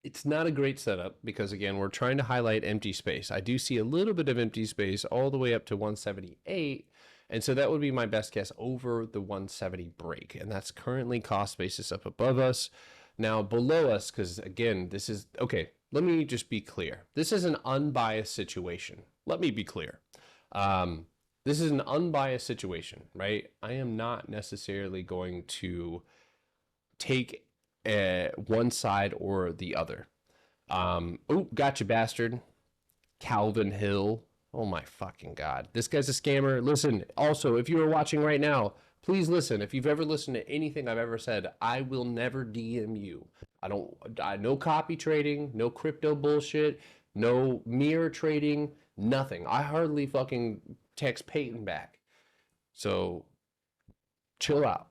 It's not a great setup because again, we're trying to highlight empty space. I do see a little bit of empty space all the way up to 178. And so that would be my best guess over the 170 break. And that's currently cost basis up above us. Now below us, because again, this is, okay, let me just be clear. This is an unbiased situation. Let me be clear. This is an unbiased situation, right? I am not necessarily going to take one side or the other. Oh, gotcha, bastard. Calvin Hill. Oh my fucking God. This guy's a scammer. Listen, also, if you are watching right now, please listen. If you've ever listened to anything I've ever said, I will never DM you. No copy trading, no crypto bullshit, no mirror trading, nothing. I hardly fucking text Peyton back. So chill out.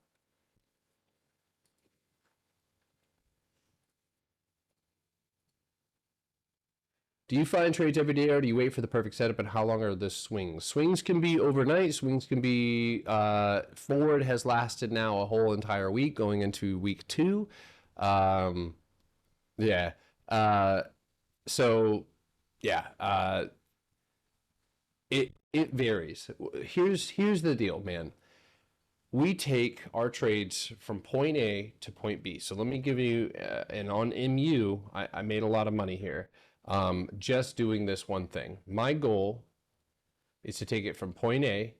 Do you find trades every day or do you wait for the perfect setup, and how long are the swings? Swings can be overnight. Swings can be, forward has lasted now a whole entire week going into week 2. Yeah. So yeah, it varies. Here's the deal, man. We take our trades from point A to point B. So let me give you, and on MU, I made a lot of money here. Just doing this one thing. My goal is to take it from point A,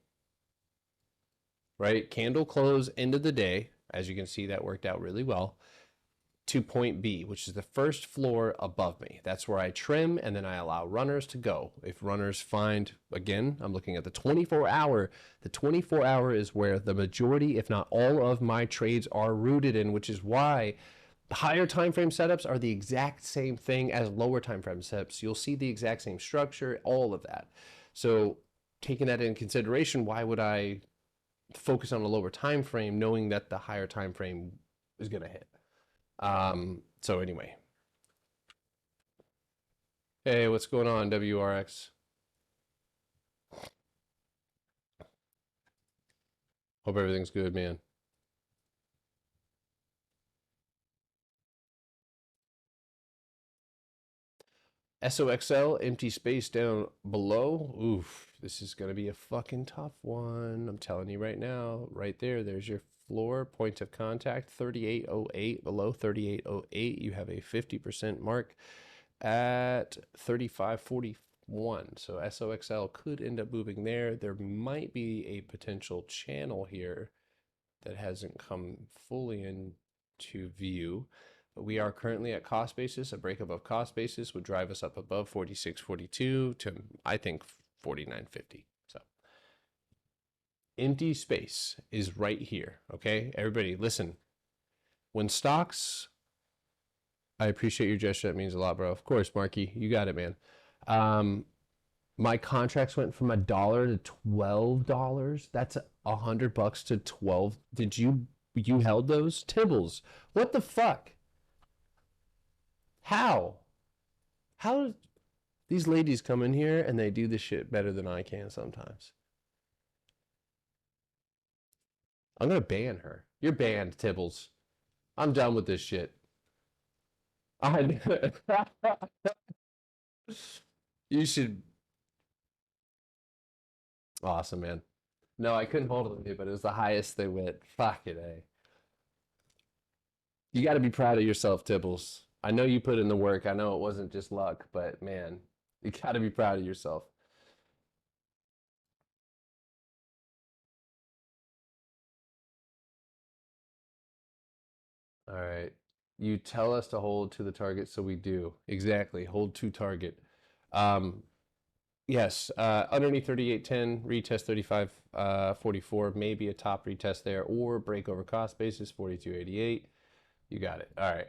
right? Candle close, end of the day. As you can see, that worked out really well. To point B, which is the first floor above me. That's where I trim and then I allow runners to go. If runners find, again, I'm looking at the 24 hour. The 24 hour is where the majority, if not all of my trades are rooted in, which is why higher time frame setups are the exact same thing as lower time frame setups. You'll see the exact same structure, all of that. So taking that in consideration, why would I focus on a lower time frame knowing that the higher time frame is going to hit? So anyway. Hey, what's going on, WRX? Hope everything's good, man. SOXL, empty space down below. Oof, this is going to be a fucking tough one. I'm telling you right now. Right there, there's your floor, point of contact, 3808. Below 3808, you have a 50% mark at 3541. So SOXL could end up moving there. There might be a potential channel here that hasn't come fully into view. But we are currently at cost basis. A break above cost basis would drive us up above 46.42 to, I think, 49.50. So empty space is right here. Okay, everybody, listen. When stocks I appreciate your gesture. That means a lot, bro. Of course, Marky, you got it, man. My contracts went from $1 to $12. That's $100 to 12. Did you held those? Tibbles. What the fuck? How? How these ladies come in here and they do this shit better than I can sometimes. I'm gonna ban her. You're banned, Tibbles. I'm done with this shit. You should. Awesome, man. No, I couldn't hold it with you, but it was the highest they went. Fuck it, eh? You got to be proud of yourself, Tibbles. I know you put in the work. I know it wasn't just luck, but man, you got to be proud of yourself. All right. You tell us to hold to the target, so we do. Exactly. Hold to target. Um, yes, underneath 38.10, retest 35.44, maybe a top retest there, or break over cost basis 42.88. You got it. All right.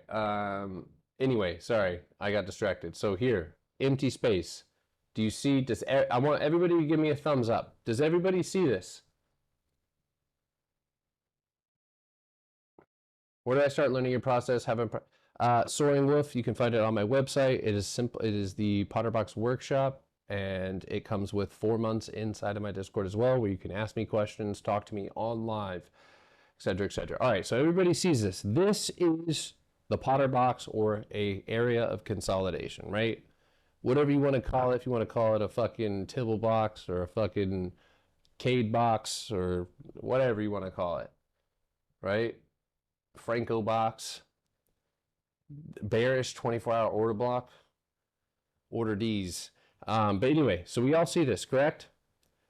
Anyway, sorry, I got distracted. So here, empty space. Do you see? I want everybody to give me a thumbs up. Does everybody see this? Where did I start learning your process? Soaring Wolf. You can find it on my website. It is simple. It is the Potterbox workshop, and it comes with 4 months inside of my Discord as well, where you can ask me questions, talk to me on live, etc., etc. All right, so everybody sees this. This is the Potter box, or a area of consolidation, right? Whatever you want to call it. If you want to call it a fucking Tibble box or a fucking Cade box or whatever you want to call it, right? Franco box, bearish 24-hour order block, order D's. But anyway, so we all see this, correct?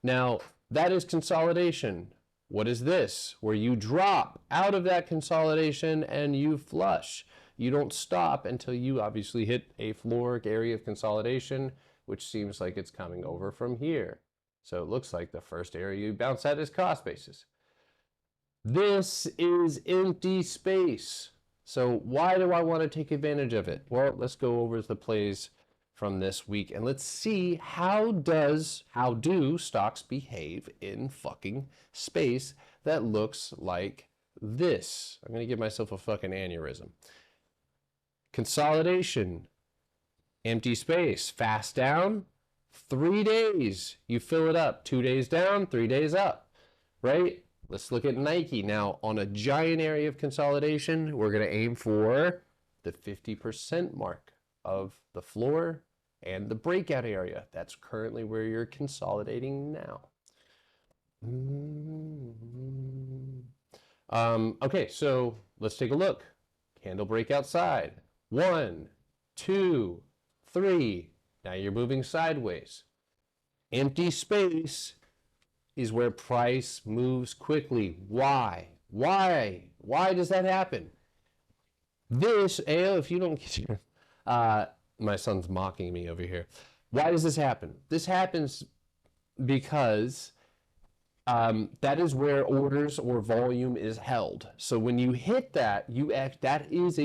Now, that is consolidation. What is this? Where you drop out of that consolidation and you flush. You don't stop until you obviously hit a floor area of consolidation, which seems like it's coming over from here. So it looks like the first area you bounce at is cost basis. This is empty space. So why do I want to take advantage of it? Well, let's go over the plays from this week and let's see how do stocks behave in fucking space that looks like this. I'm going to give myself a fucking aneurysm. Consolidation, empty space, fast down, 3 days. You fill it up, 2 days down, 3 days up, right? Let's look at Nike. Now, on a giant area of consolidation, we're going to aim for the 50% mark of the floor and the breakout area. That's currently where you're consolidating now. Okay, so let's take a look. Candle break outside. 1, 2, 3. Now you're moving sideways. Empty space is where price moves quickly. Why? Why does that happen? This, if you don't get your, my son's mocking me over here. Why does this happen? This happens because that is where orders or volume is held. So when you hit that, that is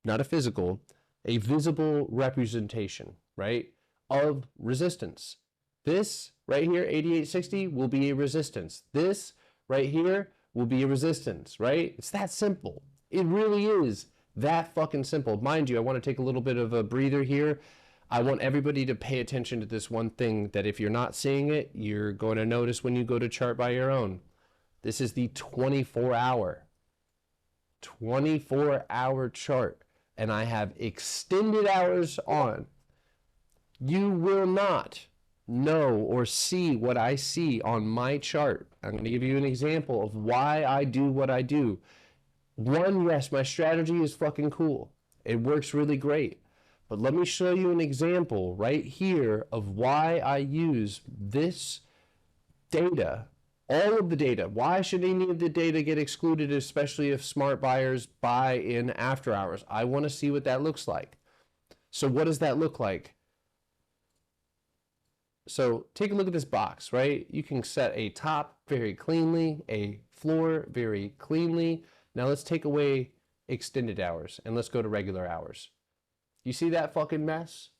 not a physical, a visible representation, right, of resistance. This right here, 8860, will be a resistance. This right here will be a resistance, right? It's that simple. It really is that fucking simple. Mind you, I want to take a little bit of a breather here. I want everybody to pay attention to this one thing that if you're not seeing it, you're going to notice when you go to chart by your own. This is the 24-hour chart, and I have extended hours on. You will not know or see what I see on my chart. I'm going to give you an example of why I do what I do. One, yes, my strategy is fucking cool. It works really great. But let me show you an example right here of why I use this data, all of the data. Why should any of the data get excluded, especially if smart buyers buy in after hours? I want to see what that looks like. So what does that look like? So take a look at this box, right? You can set a top very cleanly, a floor very cleanly. Now let's take away extended hours, and let's go to regular hours. You see that fucking mess?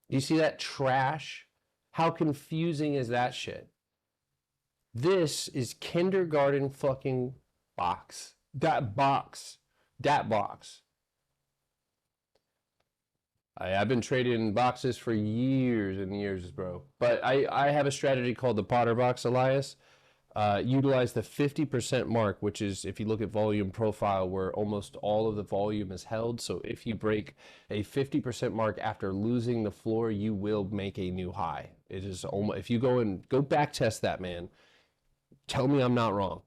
You see that trash? How confusing is that shit? This is kindergarten fucking box. That box. That box. I've been trading boxes for years and years, bro. But I have a strategy called the Potter Box, Elias. Utilize the 50% mark, which is, if you look at volume profile, where almost all of the volume is held. So if you break a 50% mark after losing the floor, you will make a new high. It is almost, if you go back test that, man, tell me I'm not wrong.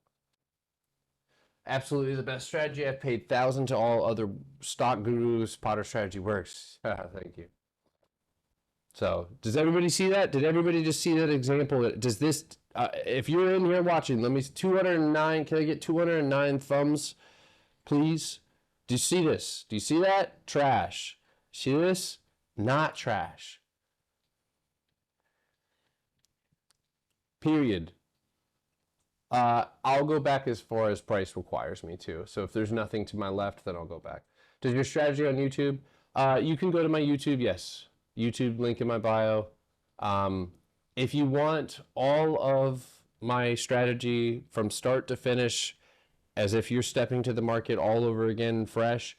Absolutely the best strategy. I've paid thousands to all other stock gurus. Potter strategy works. Thank you. So does everybody see that? Did everybody just see that example? Does this, if you're in here watching, let me, 209, can I get 209 thumbs, please? Do you see this? Do you see that? Trash. See this? Not trash. Period. I'll go back as far as price requires me to. So if there's nothing to my left, then I'll go back. Does your strategy on YouTube? You can go to my YouTube, yes. YouTube link in my bio. If you want all of my strategy from start to finish, as if you're stepping to the market all over again fresh,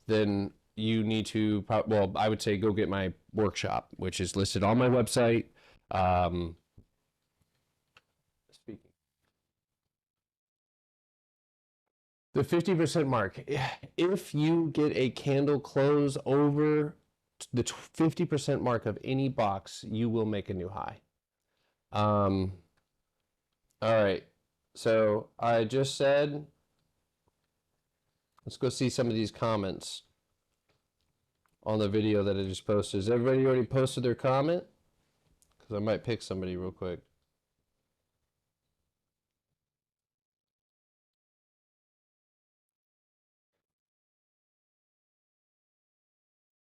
then you need to, well, I would say go get my workshop, which is listed on my website. Speaking. The 50% mark. If you get a candle close over the 50% mark of any box, you will make a new high. All right. So I just said, let's go see some of these comments on the video that I just posted. Has everybody already posted their comment? Because I might pick somebody real quick.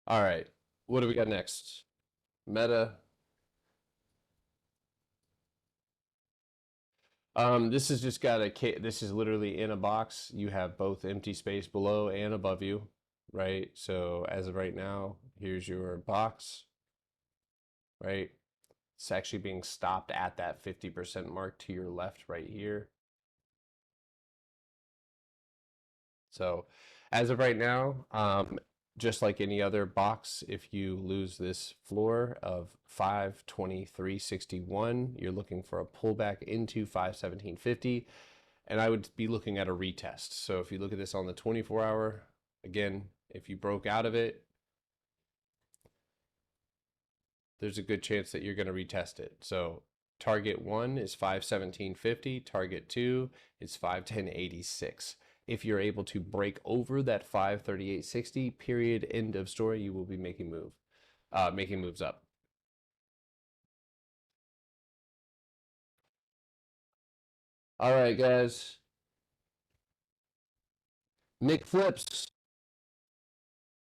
All right. What do we got next? Meta. This has just got this is literally in a box. You have both empty space below and above you, right? So as of right now, here's your box, right? It's actually being stopped at that 50% mark to your left right here. So as of right now, just like any other box, if you lose this floor of 523.61, you're looking for a pullback into 517.50, and I would be looking at a retest. So if you look at this on the 24-hour, again, if you broke out of it, there's a good chance that you're going to retest it. So target 1 is 517.50, target 2 is 510.86. If you're able to break over that 538.60 period, end of story, you will be making moves up. All right, guys. Nick Flips.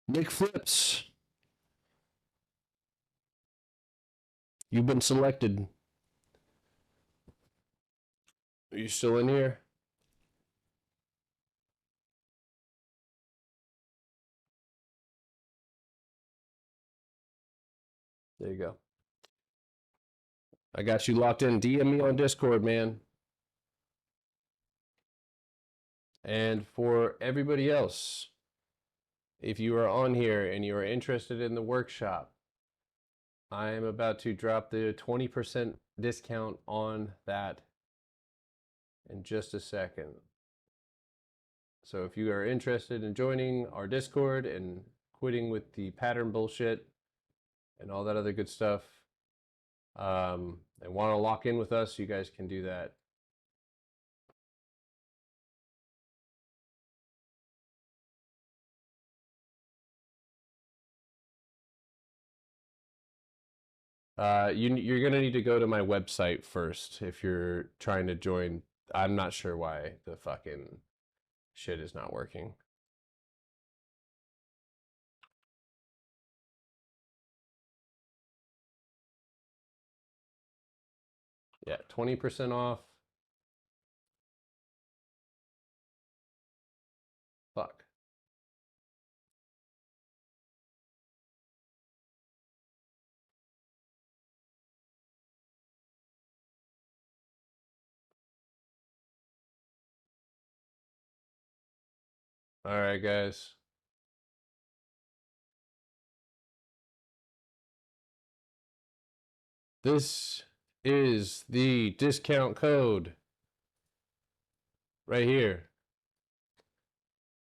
Nick Flips. You've been selected. Are you still in here? There you go. I got you locked in. DM me on Discord, man. And for everybody else, if you are on here and you are interested in the workshop, I am about to drop the 20% discount on that in just a second. So if you are interested in joining our Discord and quitting with the pattern bullshit and all that other good stuff, and want to lock in with us, you guys can do that. You're gonna need to go to my website first if you're trying to join. I'm not sure why the fucking shit is not working. Yeah, 20% off. All right, guys. This is the discount code right here.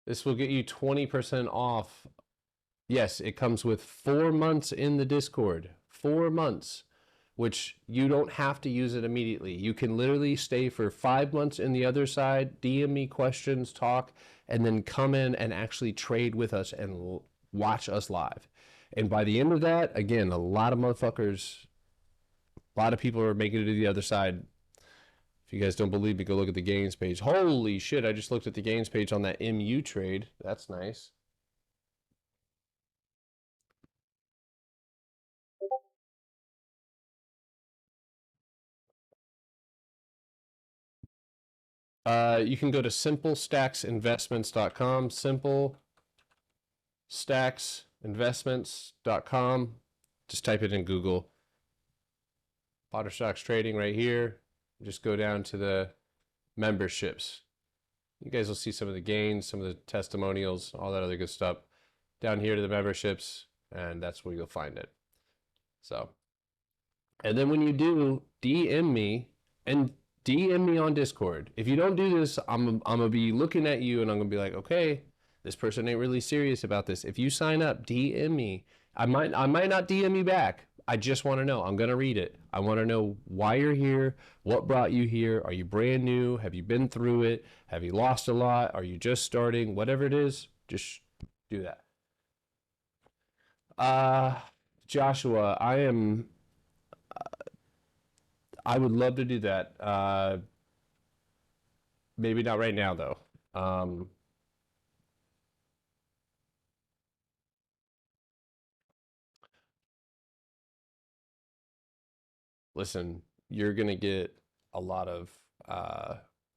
This will get you 20% off. Yes, it comes with 4 months in the Discord. 4 months, which you don't have to use it immediately. You can literally stay for 5 months in the other side, DM me questions, talk, and then come in and actually trade with us and watch us live. And by the end of that, again, a lot of motherfuckers, a lot of people are making it to the other side. If you guys don't believe me, go look at the gains page. Holy shit, I just looked at the gains page on that MU trade. That's nice. You can go to simplestacksinvestments.com, simplestacksinvestments.com. Just type it in Google. Potter Stocks Trading right here. Just go down to the memberships. You guys will see some of the gains, some of the testimonials, all that other good stuff. Down here to the memberships, and that's where you'll find it. So, and then when you do, DM me and DM me on Discord. If you don't do this, I'm gonna be looking at you and I'm gonna be like, okay, this person ain't really serious about this. If you sign up, DM me. I might not DM you back. I just want to know. I'm gonna read it. I want to know why you're here, what brought you here. Are you brand new? Have you been through it? Have you lost a lot? Are you just starting? Whatever it is, just do that. Joshua, I would love to do that. Maybe not right now though. Listen, you're gonna get a lot of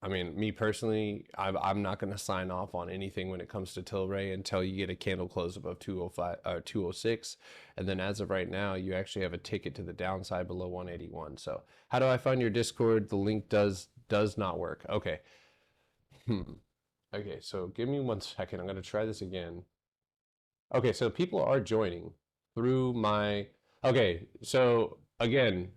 I mean, me personally, I'm not gonna sign off on anything when it comes to Tilray until you get a candle close above 205 or 206. And then as of right now, you actually have a ticket to the downside below 181. So how do I find your Discord? The link does not work. Okay. Okay, so give me 1 second. I'm gonna try this again. Okay, so people are joining through my okay, so again,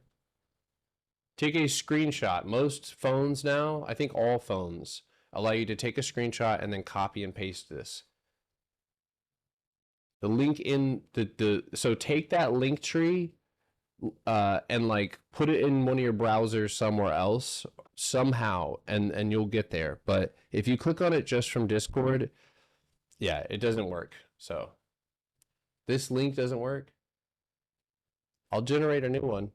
take a screenshot. Most phones now, I think all phones, allow you to take a screenshot and then copy and paste this. The link in so take that link tree and like put it in one of your browsers somewhere else somehow and you'll get there. But if you click on it just from Discord, yeah, it doesn't work. So this link doesn't work. I'll generate a new one.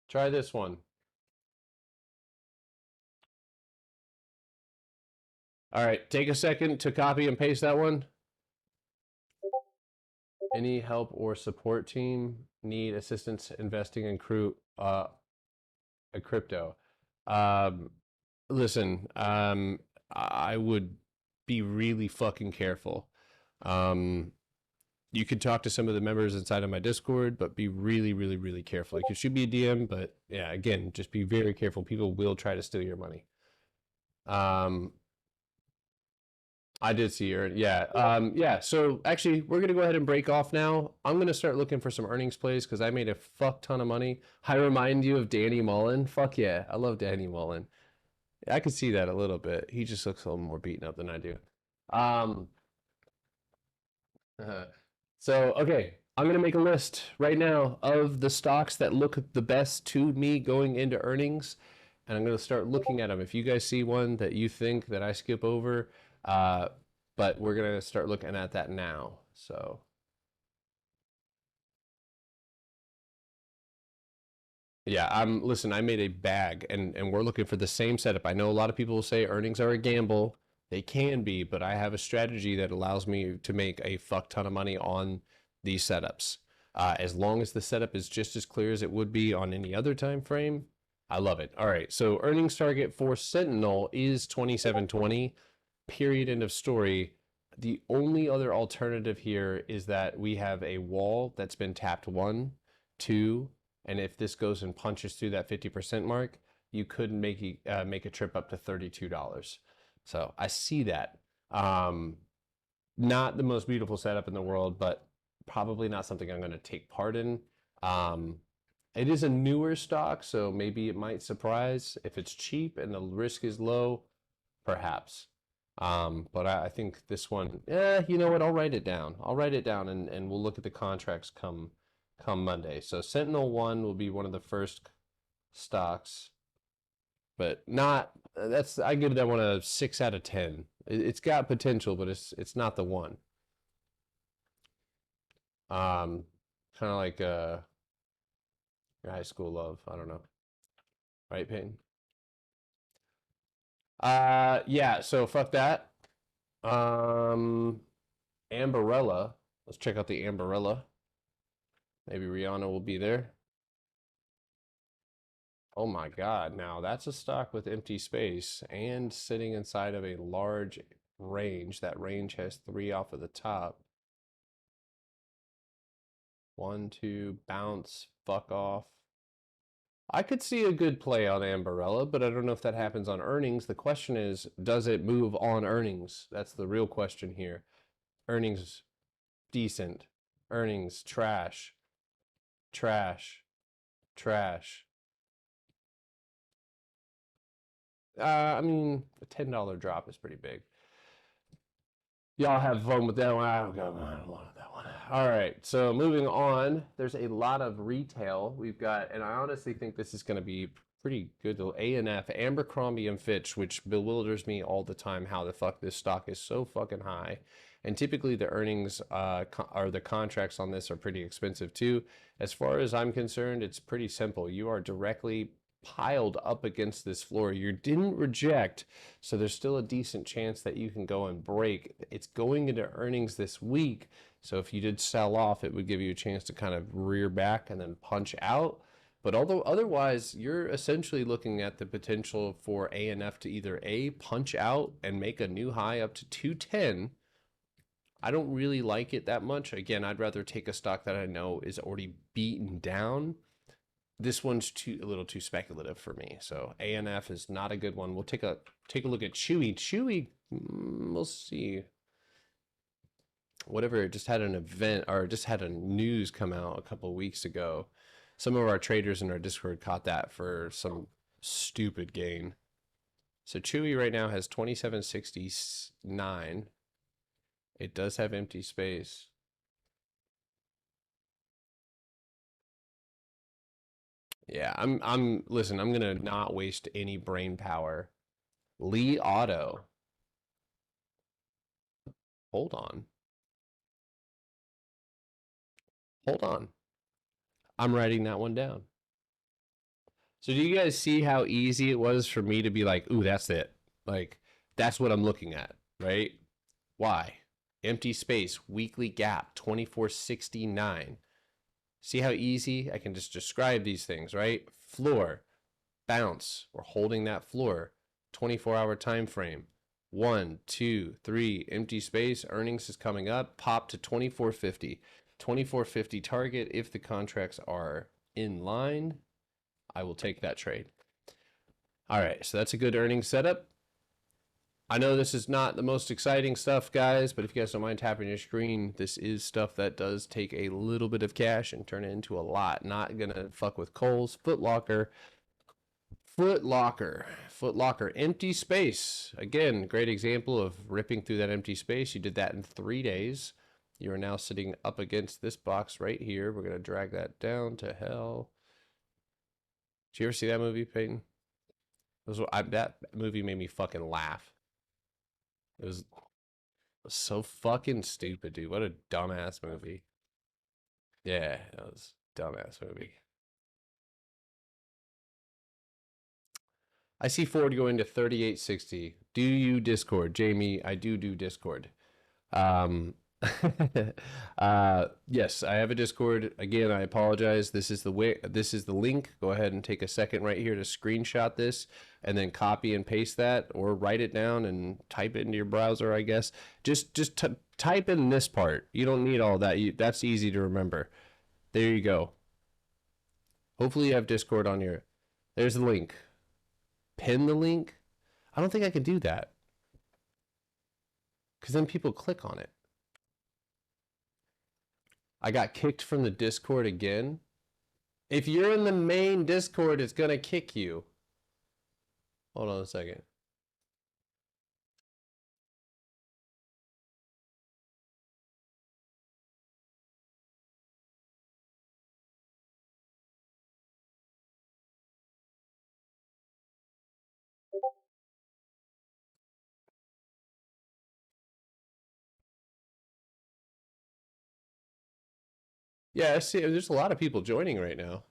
Try this one. All right, take a second to copy and paste that one. Any help or support team need assistance investing in a crypto? Listen, I would be really fucking careful. You could talk to some of the members inside of my Discord, but be really, really, really careful. Like, it should be a DM, but yeah, again, just be very careful. People will try to steal your money. I did see your, yeah. Yeah, so actually, we're going to go ahead and break off now. I'm going to start looking for some earnings plays because I made a fuck ton of money. I remind you of Danny Mullen. Fuck yeah, I love Danny Mullen. I could see that a little bit. He just looks a little more beaten up than I do. Um, so, okay, I'm going to make a list right now of the stocks that look the best to me going into earnings, and I'm going to start looking at them. If you guys see one that you think that I skip over, but we're going to start looking at that now. So, yeah, listen, I made a bag and we're looking for the same setup. I know a lot of people will say earnings are a gamble. They can be, but I have a strategy that allows me to make a fuck ton of money on these setups. As long as the setup is just as clear as it would be on any other time frame, I love it. All right, so earnings target for Sentinel is 2720. Period. End of story. The only other alternative here is that we have a wall that's been tapped 1, 2, And if this goes and punches through that 50% mark, you could make a trip up to $32. So I see that. Not the most beautiful setup in the world, but probably not something I'm going to take part in. It is a newer stock, so maybe it might surprise. If it's cheap and the risk is low, perhaps. But I think this one, you know what? I'll write it down. I'll write it down, and we'll look at the contracts come Monday. So Sentinel One will be one of the first stocks, but not. I give that one a 6 out of 10. It's got potential, but it's not the one. Kind of like your high school love. I don't know. Right, Peyton? Yeah, so fuck that. Ambarella. Let's check out the Ambarella. Maybe Rihanna will be there. Oh my God. Now that's a stock with empty space and sitting inside of a large range. That range has 3 off of the top. 1, 2, bounce, fuck off. I could see a good play on Ambarella, but I don't know if that happens on earnings. The question is, does it move on earnings? That's the real question here. Earnings, decent. Earnings, trash. Trash. Trash. I mean, a $10 drop is pretty big. Y'all have fun with that one. I don't want that one. All right, so moving on. There's a lot of retail. We've got, and I honestly think this is going to be pretty good. Though A&F, Abercrombie and Fitch, which bewilders me all the time. How the fuck this stock is so fucking high, and typically the earnings or the contracts on this are pretty expensive too. As far as I'm concerned, it's pretty simple. You are directly piled up against this floor. You didn't reject, so there's still a decent chance that you can go and break. It's going into earnings this week, so if you did sell off, it would give you a chance to kind of rear back and then punch out. But although otherwise, you're essentially looking at the potential for A&F to either A, punch out and make a new high up to 210. I don't really like it that much. Again, I'd rather take a stock that I know is already beaten down. This one's a little too speculative for me. So A&F is not a good one. We'll take a look at Chewy. Chewy, we'll see. Whatever, it just had an event or just had a news come out a couple of weeks ago. Some of our traders in our Discord caught that for some stupid gain. So Chewy right now has 2769. It does have empty space. Yeah, listen, I'm gonna not waste any brain power. Li Auto. Hold on. Hold on. I'm writing that one down. So do you guys see how easy it was for me to be like, ooh, that's it. Like, that's what I'm looking at, right? Why? Empty space, weekly gap, 2469. See how easy I can just describe these things, right? Floor, bounce, we're holding that floor, 24-hour time frame. 1, 2, 3, empty space, earnings is coming up, pop to 2450. 2450 target. If the contracts are in line, I will take that trade. All right, so that's a good earnings setup. I know this is not the most exciting stuff, guys, but if you guys don't mind tapping your screen, this is stuff that does take a little bit of cash and turn it into a lot. Not gonna fuck with Kohl's. Foot Locker, empty space. Again, great example of ripping through that empty space. You did that in 3 days. You are now sitting up against this box right here. We're gonna drag that down to hell. Did you ever see that movie, Peyton? That movie made me fucking laugh. It was so fucking stupid, dude. What a dumbass movie. Yeah, that was a dumbass movie. I see Ford going to 3860. Do you Discord? Jamie, I do Discord. Yes, I have a Discord. Again, I apologize. This is the link. Go ahead and take a second right here to screenshot this and then copy and paste that, or write it down and type it into your browser, I guess. Just type in this part. You don't need all that. That's easy to remember. There you go. Hopefully you have Discord on your. There's the link. Pin the link. I don't think I can do that because then people click on it. I got kicked from the Discord again. If you're in the main Discord, it's gonna kick you. Hold on a second. Yeah, I see. There's a lot of people joining right now.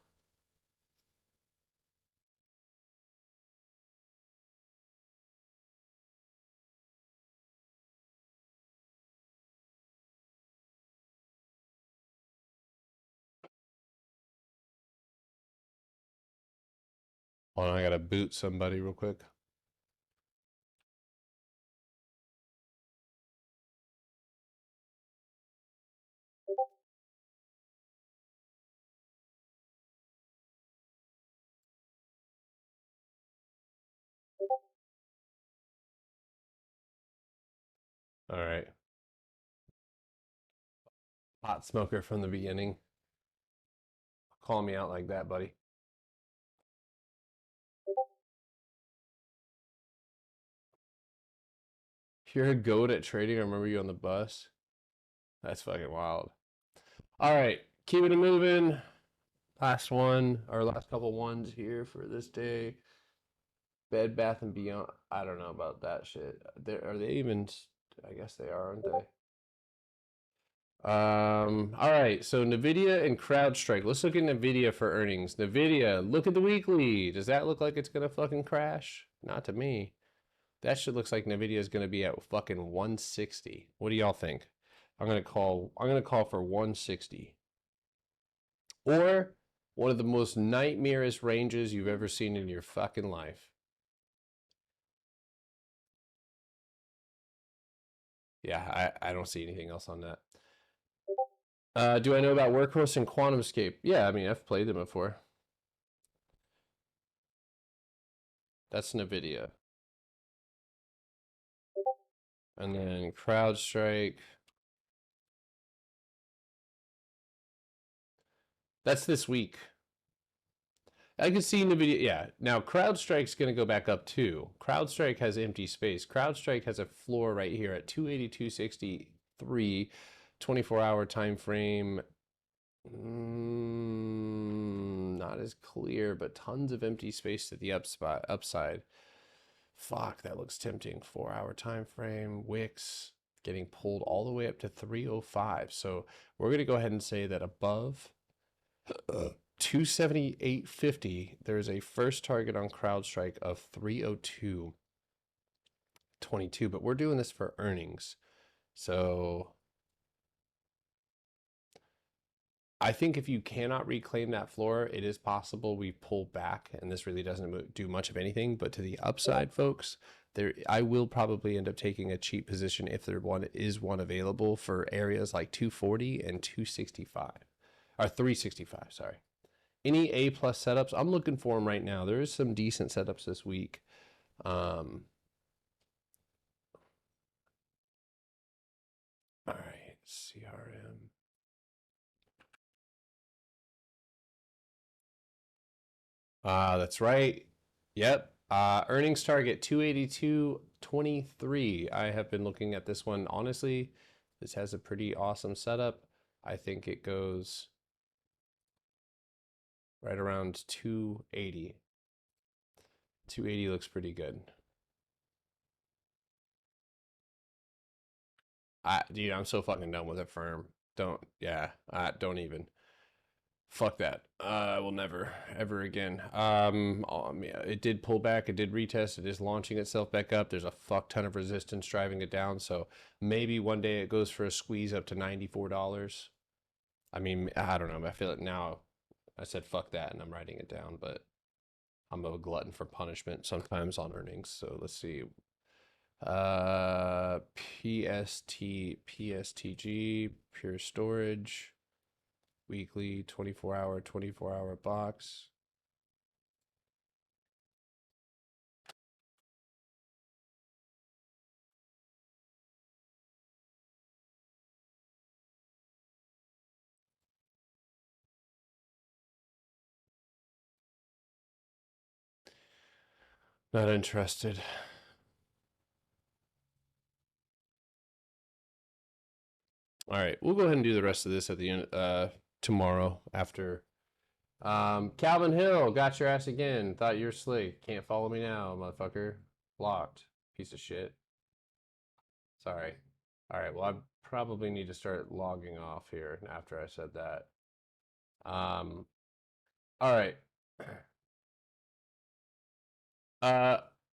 Hold on, I gotta boot somebody real quick. All right. Hot smoker from the beginning. Call me out like that, buddy. You're a goat at trading. I remember you on the bus. That's fucking wild. All right, keeping it moving. Last one, or last couple ones here for this day. Bed Bath and Beyond. I don't know about that shit. Are they even? I guess they are, aren't they? All right, so Nvidia and CrowdStrike. Let's look at Nvidia for earnings. Nvidia, look at the weekly. Does that look like it's gonna fucking crash? Not to me. That shit looks like Nvidia is gonna be at fucking 160. What do y'all think? I'm gonna call for 160. Or one of the most nightmarish ranges you've ever seen in your fucking life. Yeah, I don't see anything else on that. Do I know about Workhorse and QuantumScape? Yeah, I mean, I've played them before. That's NVIDIA. And then CrowdStrike. That's this week. I can see NVIDIA. Yeah. Now, CrowdStrike's going to go back up too. CrowdStrike has empty space. CrowdStrike has a floor right here at 282.63, 24-hour time frame. Not as clear, but tons of empty space to the upside. Fuck, that looks tempting. 4-hour time frame. Wix getting pulled all the way up to 305. So we're going to go ahead and say that above 278.50, there's a first target on CrowdStrike of 302.22. But we're doing this for earnings. So I think if you cannot reclaim that floor, it is possible we pull back, and this really doesn't do much of anything. But to the upside, folks, I will probably end up taking a cheap position if there is one available for areas like 240 and 265, or 365. Sorry. Any A plus setups? I'm looking for them right now. There is some decent setups this week. All right, CRM. That's right. Yep. Earnings target 282.23. I have been looking at this one. Honestly, this has a pretty awesome setup. I think it goes right around 280. 280 looks pretty good. Dude, I'm so fucking done with it, firm. Don't even. Fuck that. I will never, ever again. Yeah, it did pull back. It did retest. It is launching itself back up. There's a fuck ton of resistance driving it down. So maybe one day it goes for a squeeze up to $94. I mean, I don't know. I feel it now. I said fuck that, and I'm writing it down. But I'm a glutton for punishment sometimes on earnings. So let's see. PSTG, Pure Storage. weekly 24-hour box. Not interested. All right, we'll go ahead and do the rest of this at the end tomorrow after. Calvin Hill, got your ass again. Thought you're slick. Can't follow me now, motherfucker. Blocked. Piece of shit. Sorry. All right, well, I probably need to start logging off here after I said that. All right.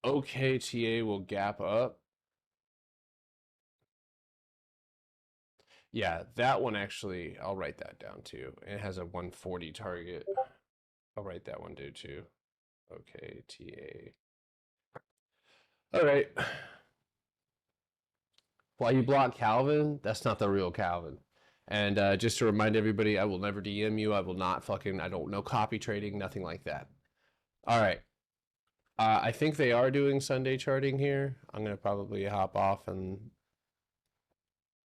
OKTA will gap up. Yeah, that one actually, I'll write that down too. It has a 140 target. I'll write that one down too. OKTA. All right. Why you block Calvin? That's not the real Calvin. And just to remind everybody, I will never DM you. I will not fucking, I don't know copy trading, nothing like that. All right. I think they are doing Sunday charting here. I'm going to probably hop off and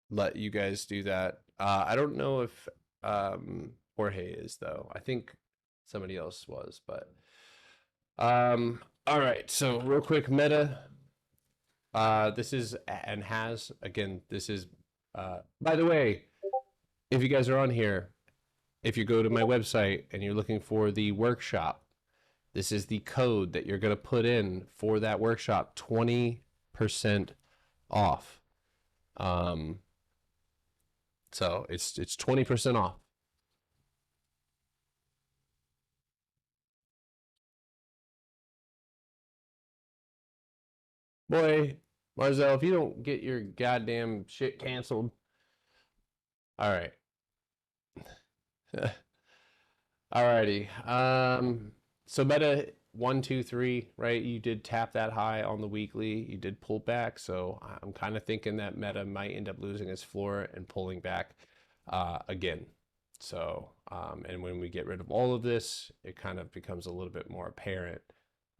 let you guys do that. I don't know if Jorge is, though. I think somebody else was, but all right. So real quick, meta. This is and has again. This is by the way, if you guys are on here, if you go to my website and you're looking for the workshop, this is the code that you're going to put in for that workshop. 20% off. So it's 20% off. Boy, Marzel, if you don't get your goddamn shit canceled. All right. Alrighty. So meta 1, 2, 3, right? You did tap that high on the weekly. You did pull back. So I'm kind of thinking that meta might end up losing its floor and pulling back again. So, and when we get rid of all of this, it kind of becomes a little bit more apparent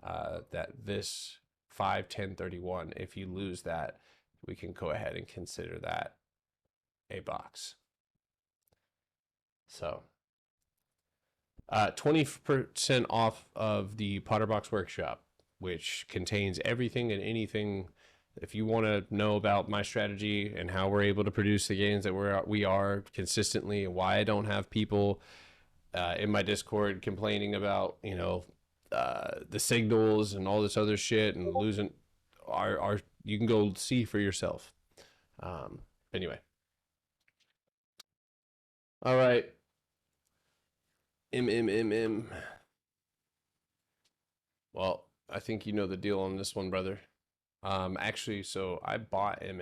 that this 5, 10, 31, if you lose that, we can go ahead and consider that a box. So 20% off of the Potterbox Workshop, which contains everything and anything. If you want to know about my strategy and how we're able to produce the gains that we are consistently, and why I don't have people in my Discord complaining about, you know, the signals and all this other shit and losing our you can go see for yourself. Anyway. All right. Well, I think you know the deal on this one, brother. Actually, so I bought and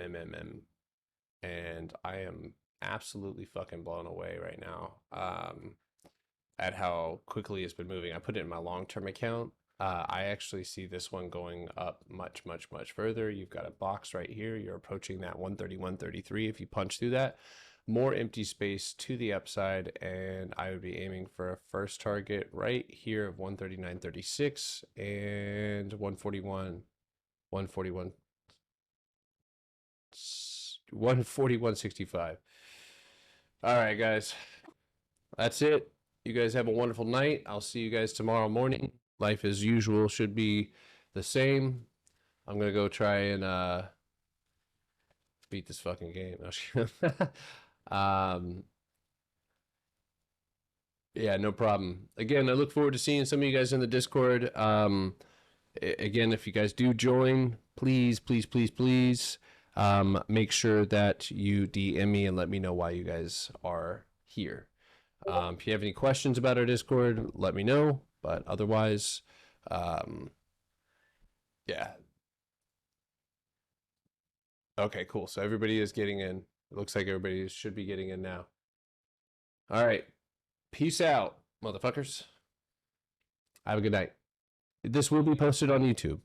I am absolutely fucking blown away right now at how quickly it's been moving. I put it in my long-term account. I actually see this one going up much, much, much further. You've got a box right here. You're approaching that 131.33 if you punch through that. More empty space to the upside, and I would be aiming for a first target right here of 139.36 and 141.65. All right, guys, that's it. You guys have a wonderful night. I'll see you guys tomorrow morning. Life as usual should be the same. I'm gonna go try and beat this fucking game. Yeah, no problem. Again, I look forward to seeing some of you guys in the Discord. Again, if you guys do join, please, please, please, please, make sure that you DM me and let me know why you guys are here. If you have any questions about our Discord, let me know. But otherwise, yeah. Okay, cool. So everybody is getting in. It looks like everybody should be getting in now. All right. Peace out, motherfuckers. Have a good night. This will be posted on YouTube.